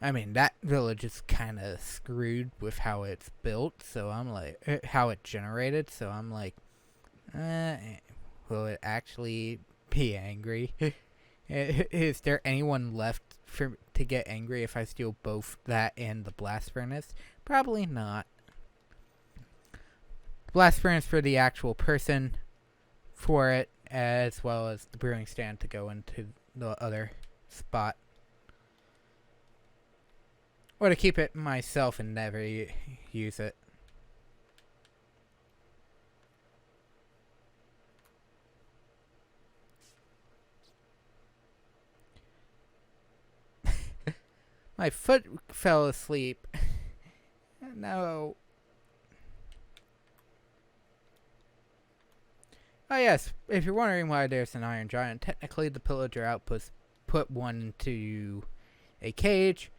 I mean, that village is kind of screwed with how it's built, so I'm like, how it generated, so I'm like, will it actually be angry? Is there anyone left to get angry if I steal both that and the blast furnace? Probably not. Blast furnace for the actual person for it, as well as the brewing stand to go into the other spot. Or to keep it myself and never use it. My foot fell asleep. No. Oh yes, if you're wondering why there's an iron giant, technically the pillager outpost put one into a cage,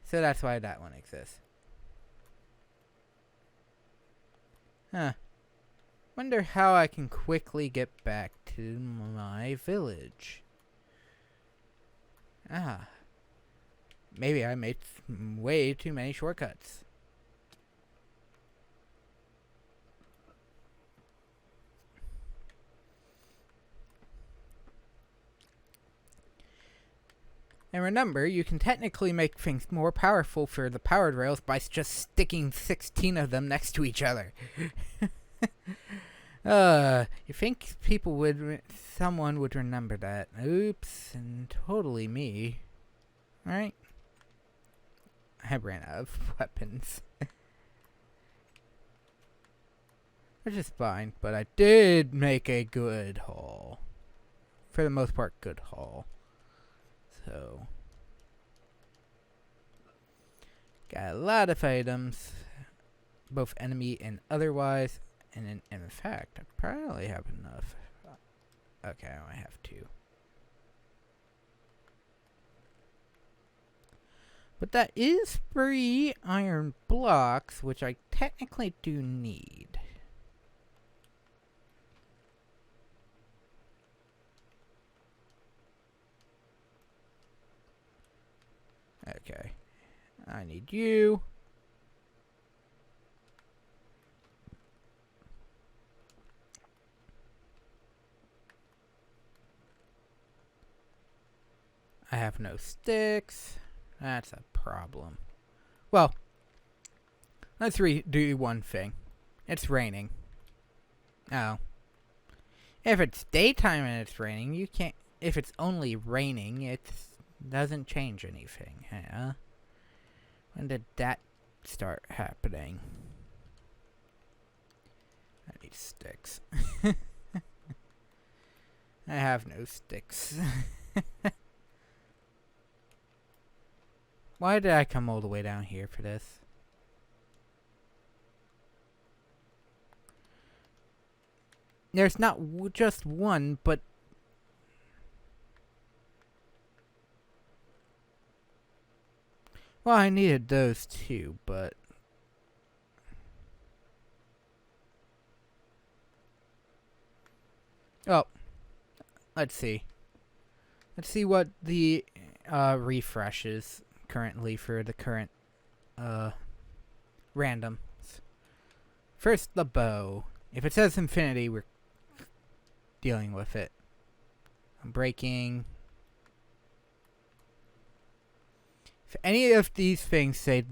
so that's why that one exists. Huh. Wonder how I can quickly get back to my village. Ah. Maybe I made way too many shortcuts. And remember, you can technically make things more powerful for the powered rails by just sticking 16 of them next to each other. You think someone would remember that. Oops, and totally me. Alright. I ran out of weapons. Which is fine, but I did make a good haul. For the most part, good haul. So, got a lot of items, both enemy and otherwise, and in fact, I probably have enough. Okay, I only have 2. But that is 3 iron blocks, which I technically do need. Okay. I need you. I have no sticks. That's a problem. Well, let's do one thing. It's raining. Oh. If it's daytime and it's raining, you can't... If it's only raining, it doesn't change anything, huh? When did that start happening? I need sticks. I have no sticks. Why did I come all the way down here for this? There's not just one, but... Well, I needed those too, but... Oh. Let's see. Let's see what the refresh is currently for the current randoms. First, the bow. If it says infinity, we're dealing with it. I'm breaking. If any of these things say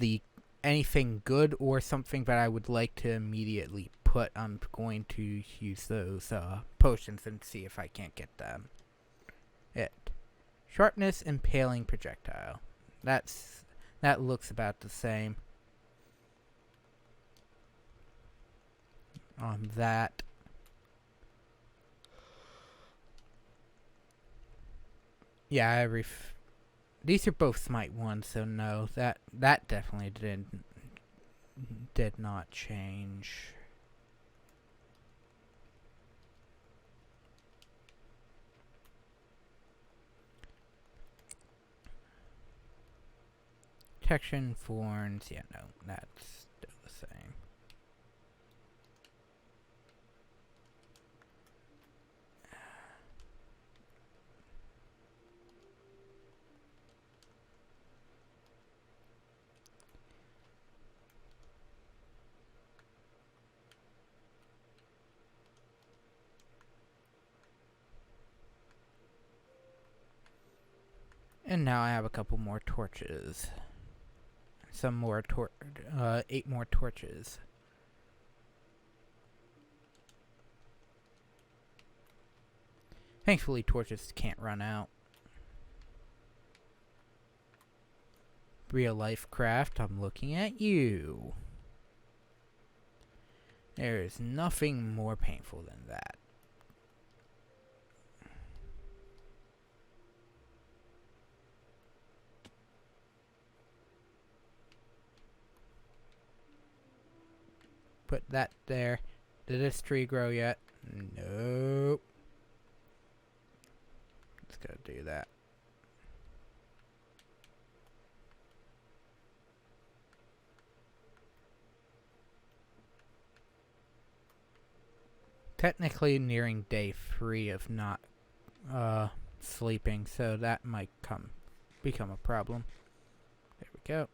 anything good or something that I would like to immediately put, I'm going to use those potions and see if I can't get them. Sharpness, impaling projectile. That looks about the same. On that. Yeah, these are both smite ones, so no, that definitely did not change. Protection, thorns, yeah, no, that's still the same. And now I have a couple more torches. 8 more torches. Thankfully, torches can't run out. Real life craft, I'm looking at you. There is nothing more painful than that. Put that there. Did this tree grow yet? Nope. Just gotta do that. Technically nearing day 3 of not sleeping, so that might become a problem. There we go.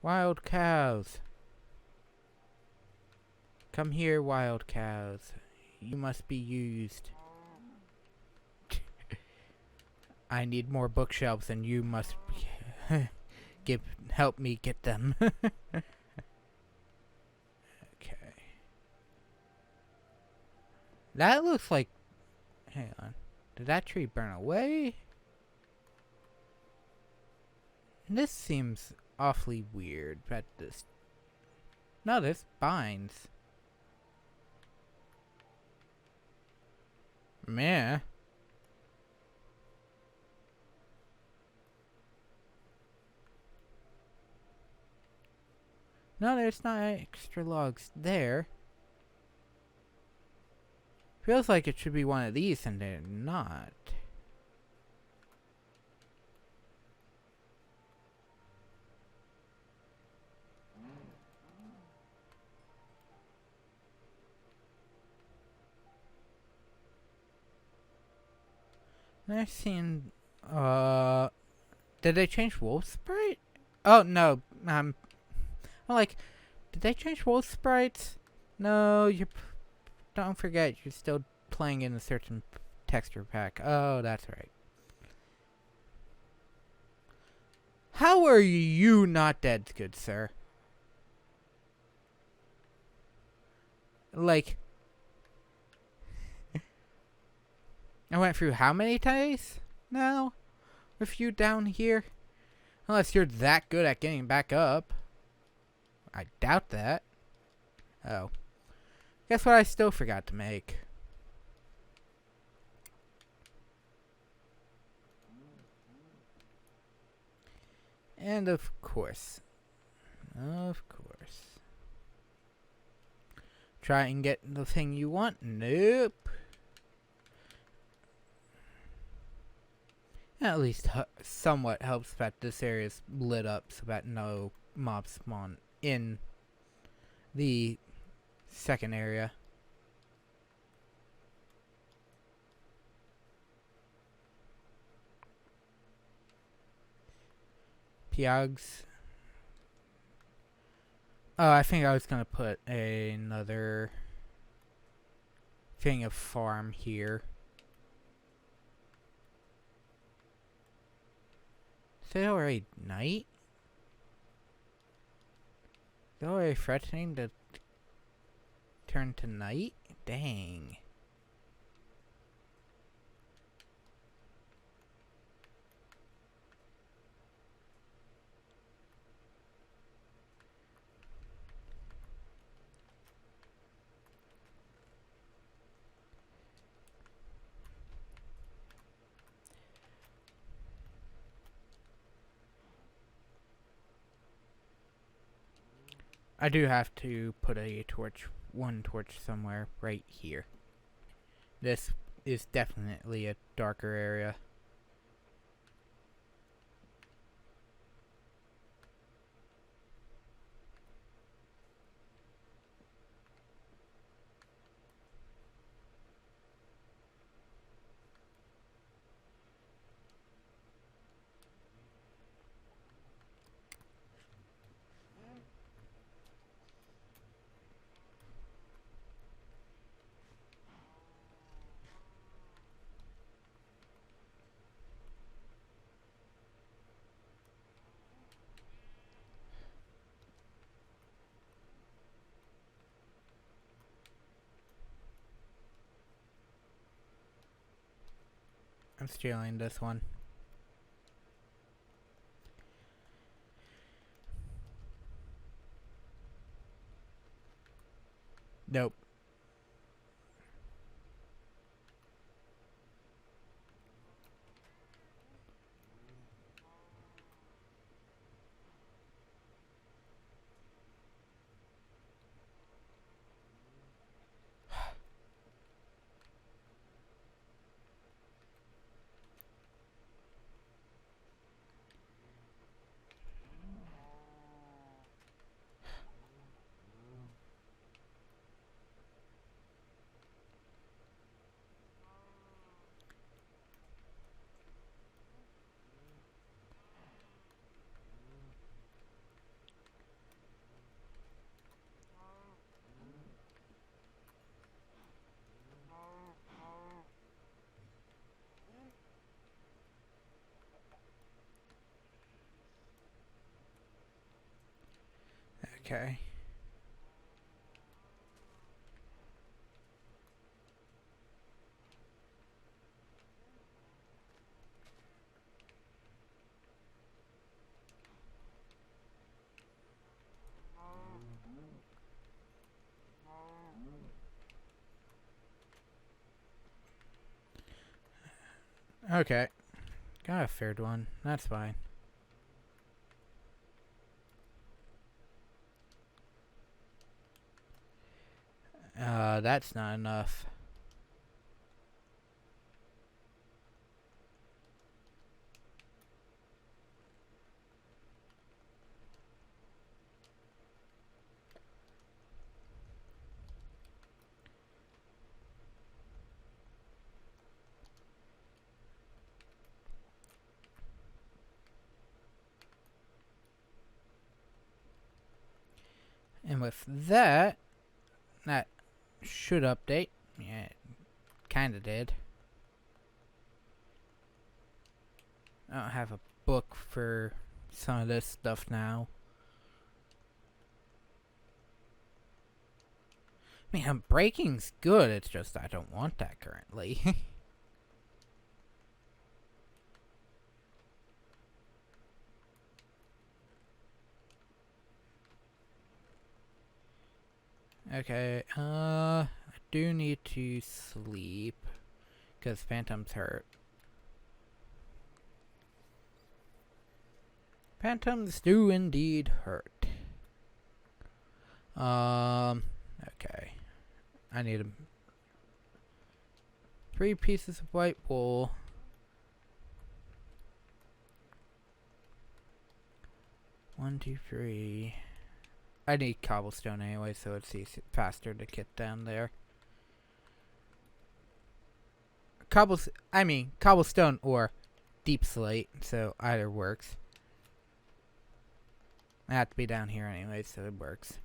Wild cows. Come here, wild cows. You must be used. I need more bookshelves and you must help me get them. Okay. That looks like... Hang on. Did that tree burn away? This seems awfully weird, but this... No, this binds. Meh. No, there's not extra logs there. Feels like it should be one of these, and they're not. I've seen, did they change Wolf Sprite? Oh, no, I'm like, did they change Wolf Sprites? No, don't forget, you're still playing in a certain texture pack. Oh, that's right. How are you not dead, good sir? Like... I went through how many days now with you down here? Unless you're that good at getting back up. I doubt that. Oh. Guess what I still forgot to make? And of course. Try and get the thing you want? Nope. At least somewhat helps that this area is lit up so that no mobs spawn in the second area. Piags. Oh, I think I was gonna put another thing of farm here. Is it already night? Is it already threatening to turn to night? Dang. I do have to put one torch somewhere right here. This is definitely a darker area. I'm stealing this one. Nope. Okay. Okay. Got a third one. That's fine. That's not enough. And with that, that should update. Yeah, it kinda did. I don't have a book for some of this stuff now. I mean, breaking's good, it's just I don't want that currently. Okay, I do need to sleep, because Phantom's hurt. Phantoms do indeed hurt. Okay. I need 3 pieces of white wool. One, two, three. I need cobblestone anyway, so it's faster to get down there. Cobblestone or deep slate, so either works. I have to be down here anyway, so it works.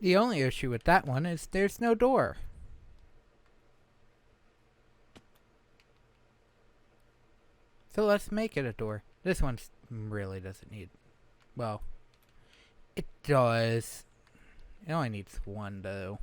The only issue with that one is there's no door. So let's make it a door. This one really doesn't need... Well, it does. It only needs one, though.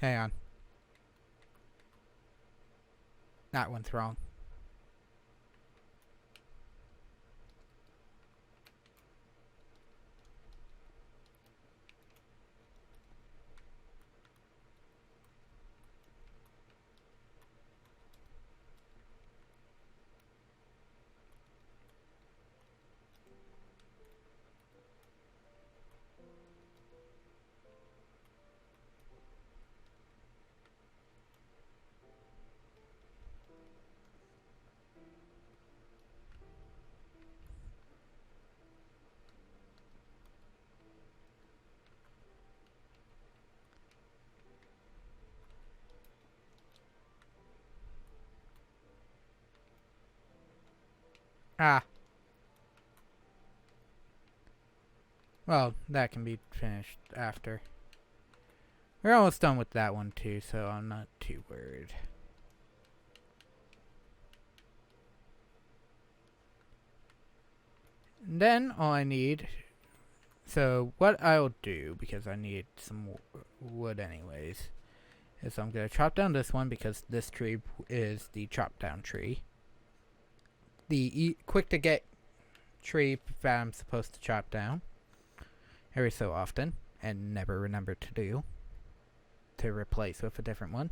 Hang on. That one's wrong. Ah. Well, that can be finished after. We're almost done with that one too, so I'm not too worried. And then all I need... So what I'll do, because I need some wood anyways, is I'm going to chop down this one because this tree is the chop down tree. The quick to get tree that I'm supposed to chop down every so often and never remember to do, to replace with a different one.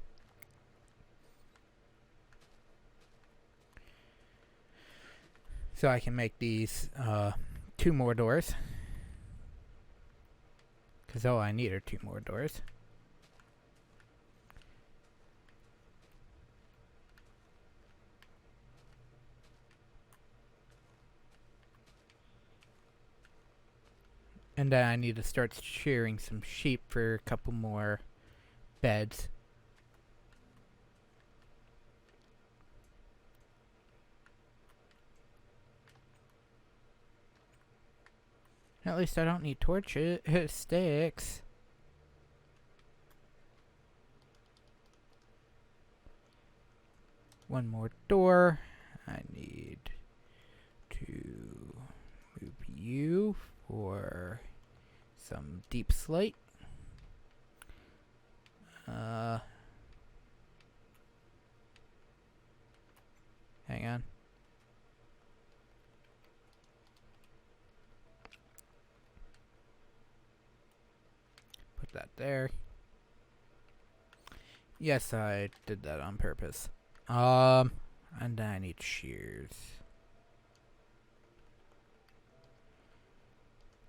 So I can make these 2 more doors, because all I need are 2 more doors. And then I need to start shearing some sheep for a couple more beds. At least I don't need torches, sticks. One more door. I need to move you for some deep slate. Hang on. Put that there. Yes, I did that on purpose. And then I need shears.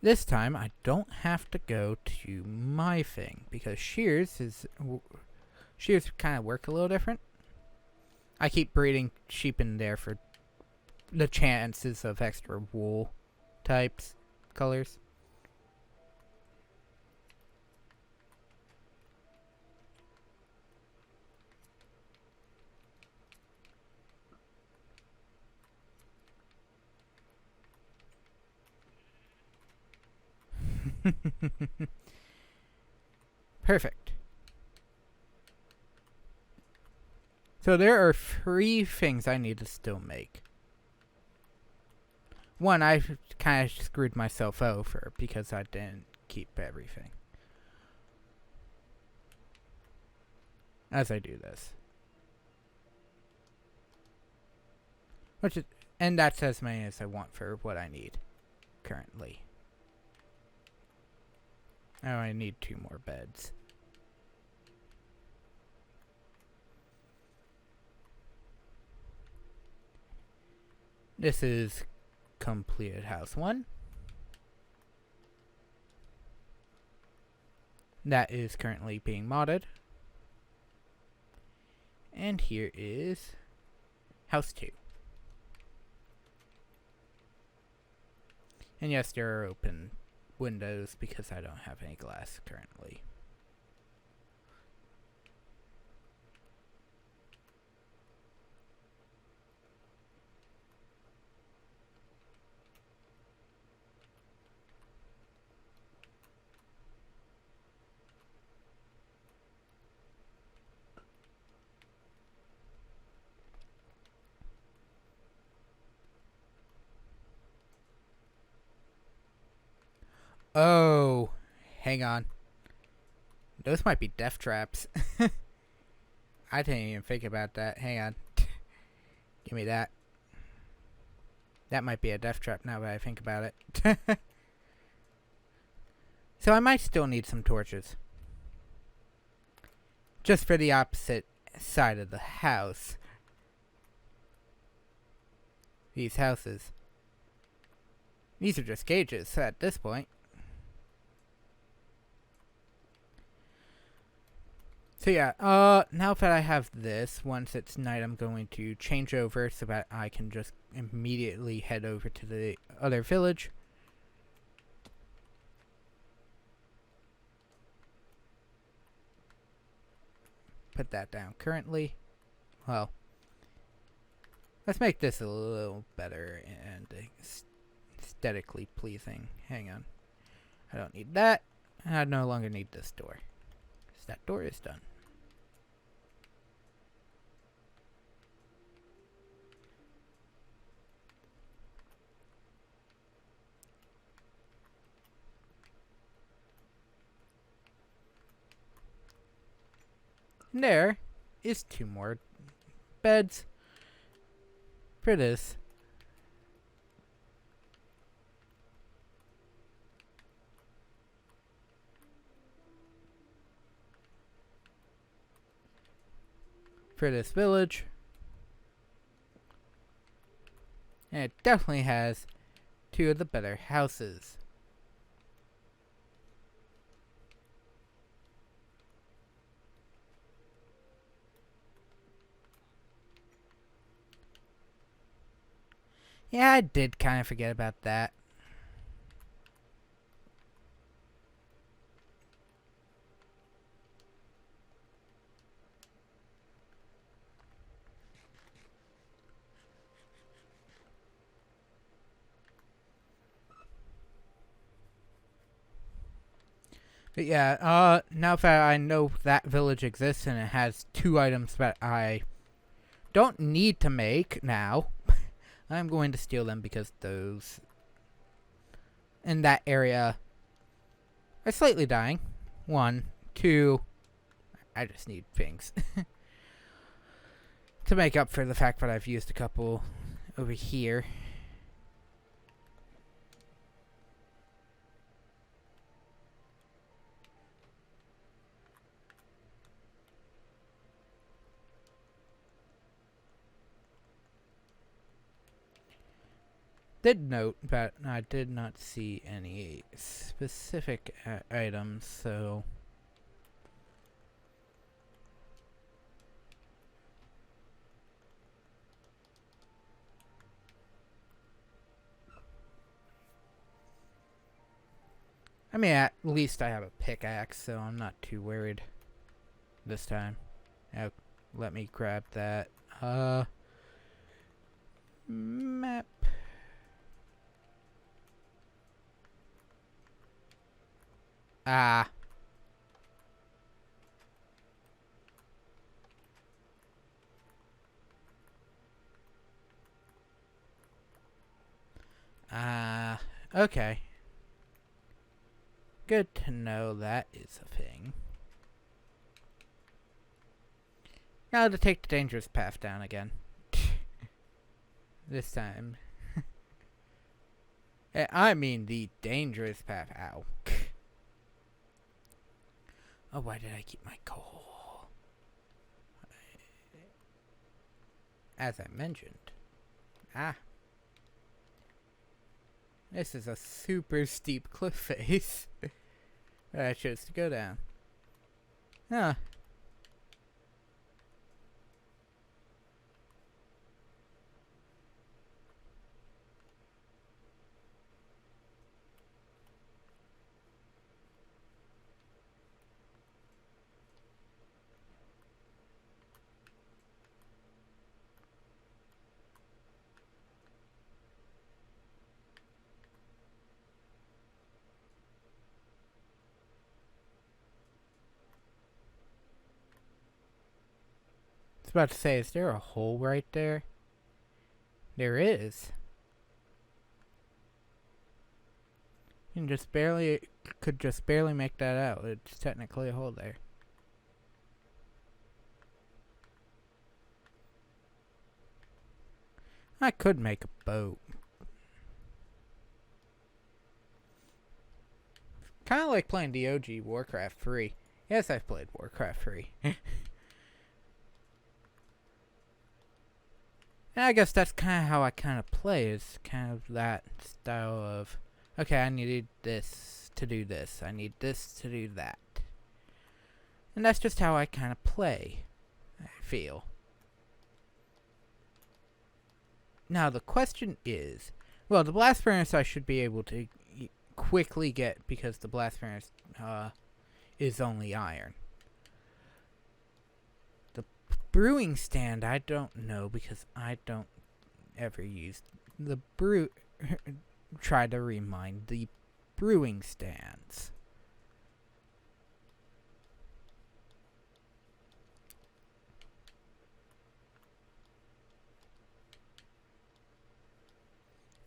This time I don't have to go to my thing because shears kind of work a little different. I keep breeding sheep in there for the chances of extra wool types, colors. Perfect. So there are 3 things I need to still make. One, I kind of screwed myself over because I didn't keep everything. As I do this. And that's as many as I want for what I need currently. Oh, I need 2 more beds. This is completed house 1. That is currently being modded. And here is house 2. And yes, there are open windows because I don't have any glass currently. Oh, hang on. Those might be death traps. I didn't even think about that. Hang on. Give me that. That might be a death trap now that I think about it. So I might still need some torches. Just for the opposite side of the house. These houses. These are just gauges at this point. So yeah, now that I have this, once it's night, I'm going to change over so that I can just immediately head over to the other village. Put that down currently. Well, let's make this a little better and aesthetically pleasing. Hang on. I don't need that. And I no longer need this door. Because that door is done. And there is 2 more beds for this. For this village. And it definitely has 2 of the better houses. Yeah, I did kind of forget about that. But yeah, now that I know that village exists and it has 2 items that I don't need to make now, I'm going to steal them because those in that area are slightly dying. 1, 2, I just need things to make up for the fact that I've used a couple over here. Did note that I did not see any specific items, so I mean, at least I have a pickaxe, so I'm not too worried this time. Now, let me grab that map. Ah. Okay. Good to know that is a thing. Now to take the dangerous path down again. This time. I mean the dangerous path. Ow. Oh, why did I keep my coal? As I mentioned. Ah. This is a super steep cliff face that I chose to go down. Huh. was about to say, is there a hole right there? There is. You could just barely make that out. It's technically a hole there. I could make a boat. Kind of like playing the OG Warcraft 3. Yes, I've played Warcraft 3. And I guess that's kind of how I kind of play. Is kind of that style of, okay, I needed this to do this. I need this to do that. And that's just how I kind of play, I feel. Now, the question is, well, the blast furnace I should be able to quickly get because the blast furnace is only iron. The brewing stand, I don't know because I don't ever use the try to remind the brewing stands.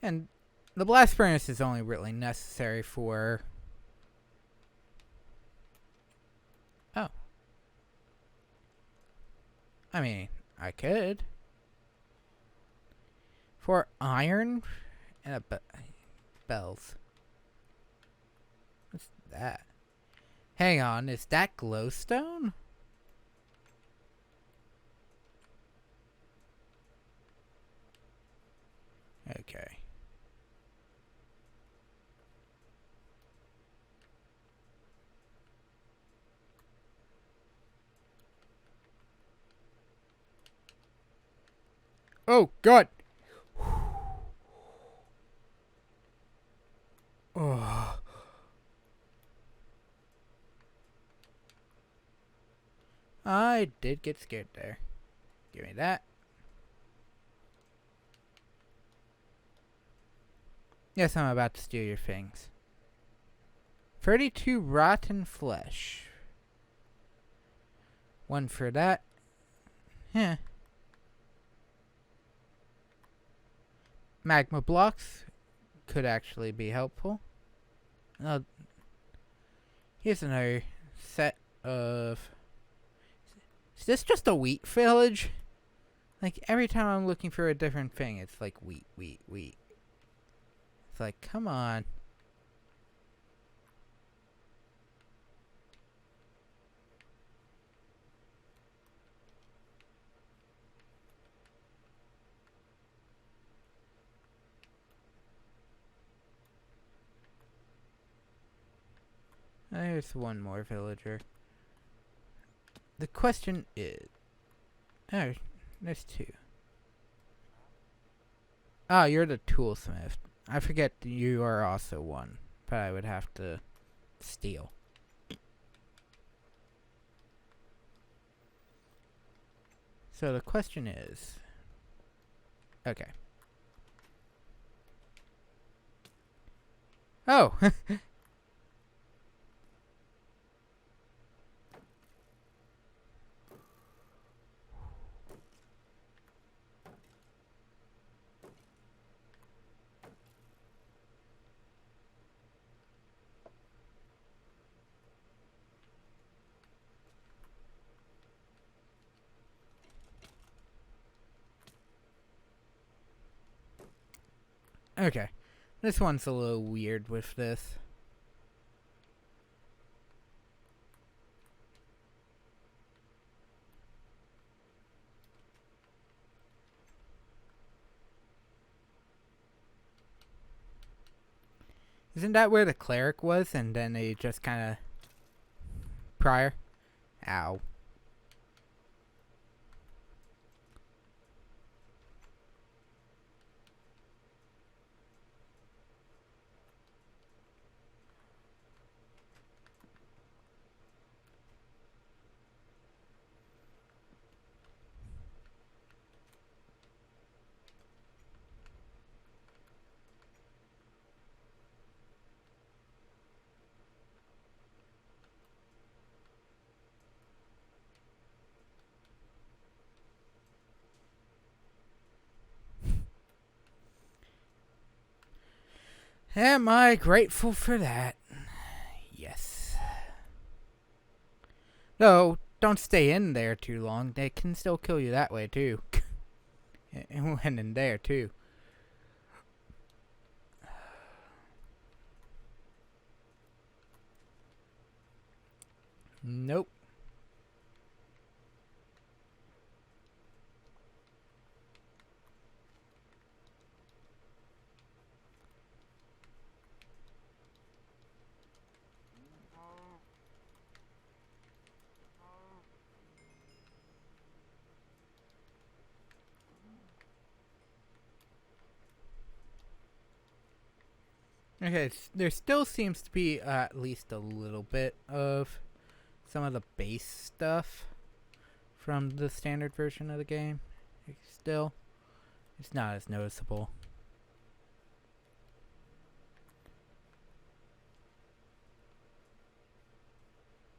And the blast furnace is only really necessary for... Oh. I mean, I could. For iron and bells. What's that? Hang on, is that glowstone? Okay. Oh, God! Oh. I did get scared there. Give me that. Yes, I'm about to steal your things. 32 rotten flesh. One for that. Yeah. Magma blocks could actually be helpful. Here's another set of... Is this just a wheat village? Like, every time I'm looking for a different thing, it's like wheat, wheat, wheat. It's like, come on. There's one more villager. The question is... Oh, there's two. Oh, you're the toolsmith. I forget you are also one, but I would have to steal. So the question is... Okay. Oh! Okay. This one's a little weird with this. Isn't that where the cleric was and then they just kind of... Prior? Ow. Am I grateful for that? Yes. No, don't stay in there too long. They can still kill you that way too. And when in there too. Nope. Okay, there still seems to be at least a little bit of some of the base stuff from the standard version of the game. Still, it's not as noticeable.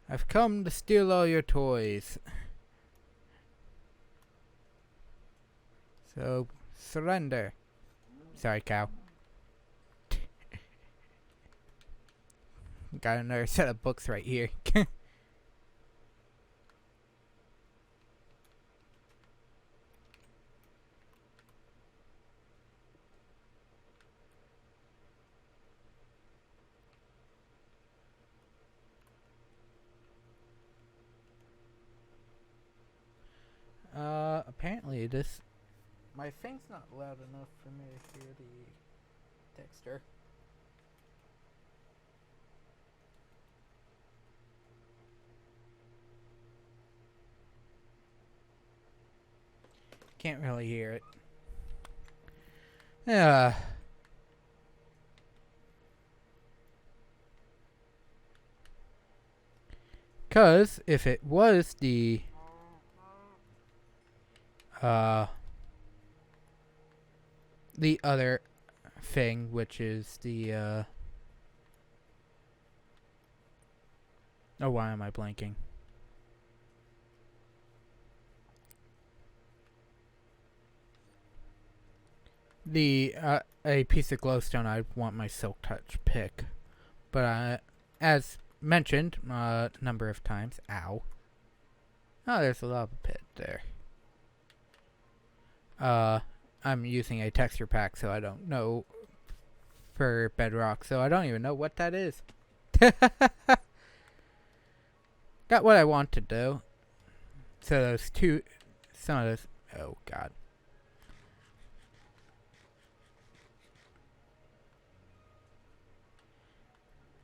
I've come to steal all your toys. So, surrender. Sorry, cow. Got another set of books right here. Apparently my thing's not loud enough for me to hear the texture. Can't really hear it. Yeah. Cause if it was the other thing, which is the oh, why am I blanking? The a piece of glowstone, I want my silk touch pick, but as mentioned a number of times, ow. Oh, there's a lava pit there. I'm using a texture pack, so I don't know for Bedrock, so I don't even know what that is. Got what I wanted though. So some of those. Oh God.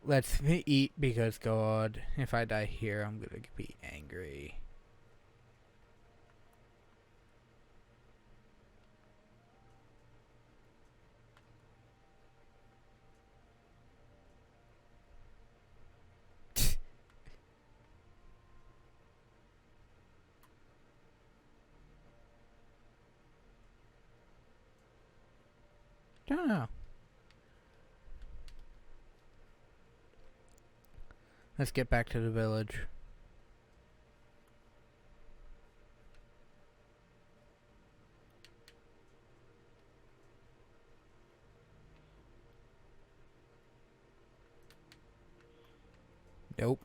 Let's eat because God, if I die here, I'm gonna be angry. Don't know. Let's get back to the village. Nope.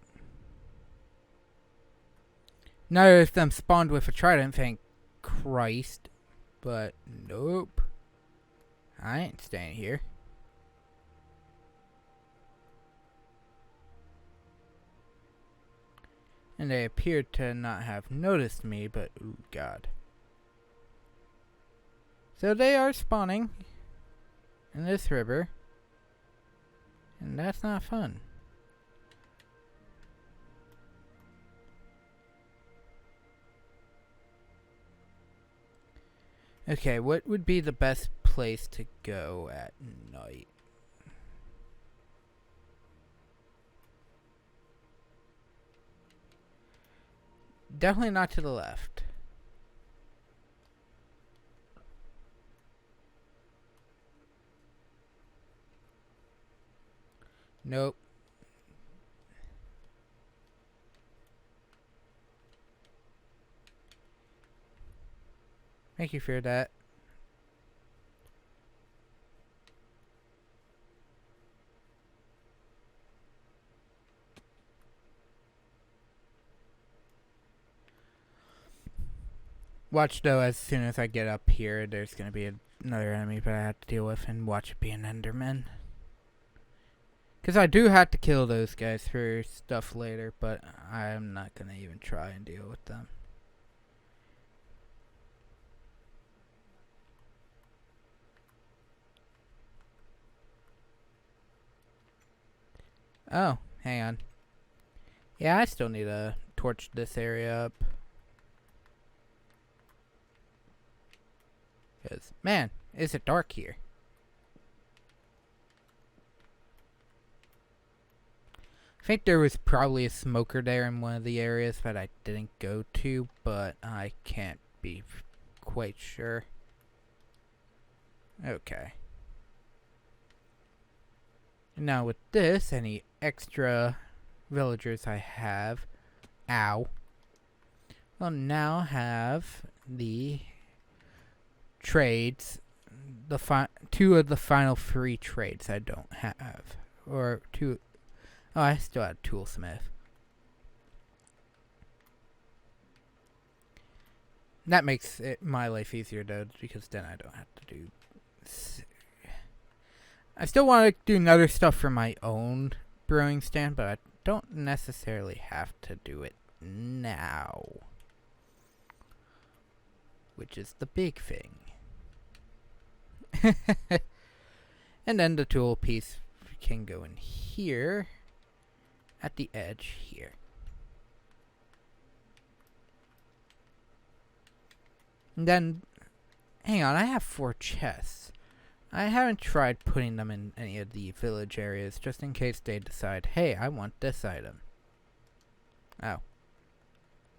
Neither of them spawned with a trident, thank Christ. But nope. I ain't staying here. And they appeared to not have noticed me, but ooh God. So they are spawning in this river. And that's not fun. Okay, what would be the best place to go at night? Definitely not to the left. Nope. Thank you for that. Watch though, as soon as I get up here, there's gonna be another enemy that I have to deal with, and watch it be an Enderman. Because I do have to kill those guys for stuff later, but I'm not gonna even try and deal with them. Oh, hang on. Yeah, I still need to torch this area up. Because, man, is it dark here. I think there was probably a smoker there in one of the areas that I didn't go to, but I can't be quite sure. Okay. Now with this, any extra villagers I have, ow, will now have the trades, two of the final 3 trades I don't have, or 2. Oh, I still have toolsmith. That makes my life easier though, because then I don't have to do. I still want to do other stuff for my own brewing stand, but I don't necessarily have to do it now, which is the big thing. And then the tool piece can go in here at the edge here. And then, hang on, I have 4 chests. I haven't tried putting them in any of the village areas, just in case they decide, hey, I want this item. Oh.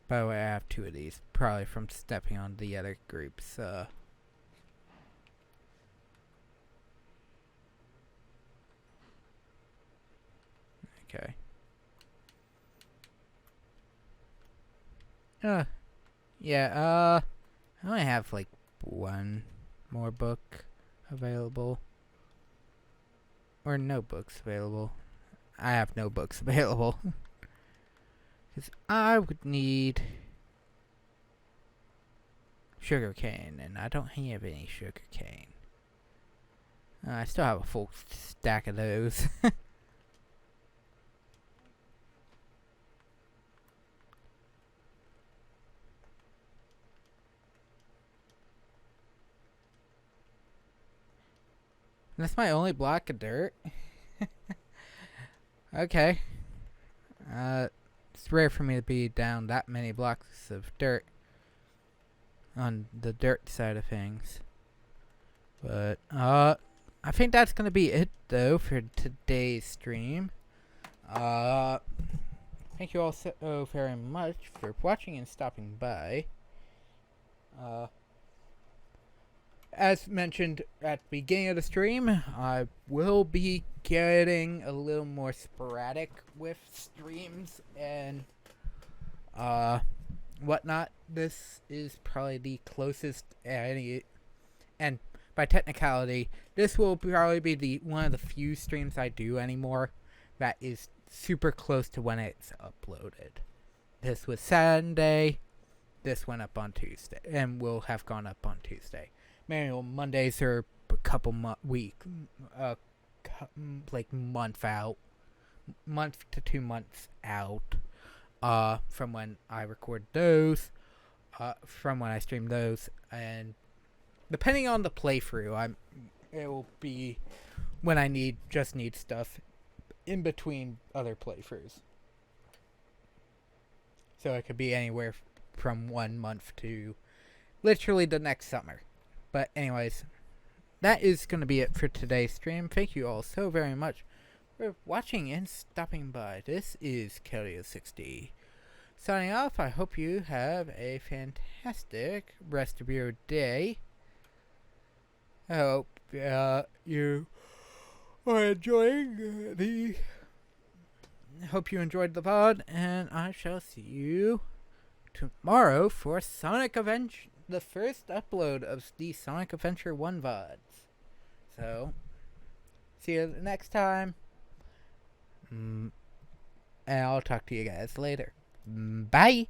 By the way, I have 2 of these, probably from stepping on the other groups. Okay. Yeah, I only have like 1 more book available. Or no books available. I have no books available. Because I would need sugarcane, and I don't have any sugarcane. I still have a full stack of those. That's my only block of dirt. Okay. It's rare for me to be down that many blocks of dirt on the dirt side of things. But, I think that's gonna be it, though, for today's stream. Thank you all so very much for watching and stopping by. As mentioned at the beginning of the stream, I will be getting a little more sporadic with streams and whatnot. This is probably the closest any, and by technicality, this will probably be the one of the few streams I do anymore that is super close to when it's uploaded. This was Sunday. This went up on Tuesday, and will have gone up on Tuesday. Manual Mondays are a couple month to 2 months out, from when I record those, from when I stream those, and depending on the playthrough, it will be when I need stuff in between other playthroughs. So it could be anywhere from 1 month to literally the next summer. But anyways, that is going to be it for today's stream. Thank you all so very much for watching and stopping by. This is Kelly60 signing off. I hope you have a fantastic rest of your day. I hope you are enjoying hope you enjoyed the VOD, and I shall see you tomorrow for Sonic Adventure, the first upload of the Sonic Adventure 1 VODs. So, see you next time. And I'll talk to you guys later. Bye!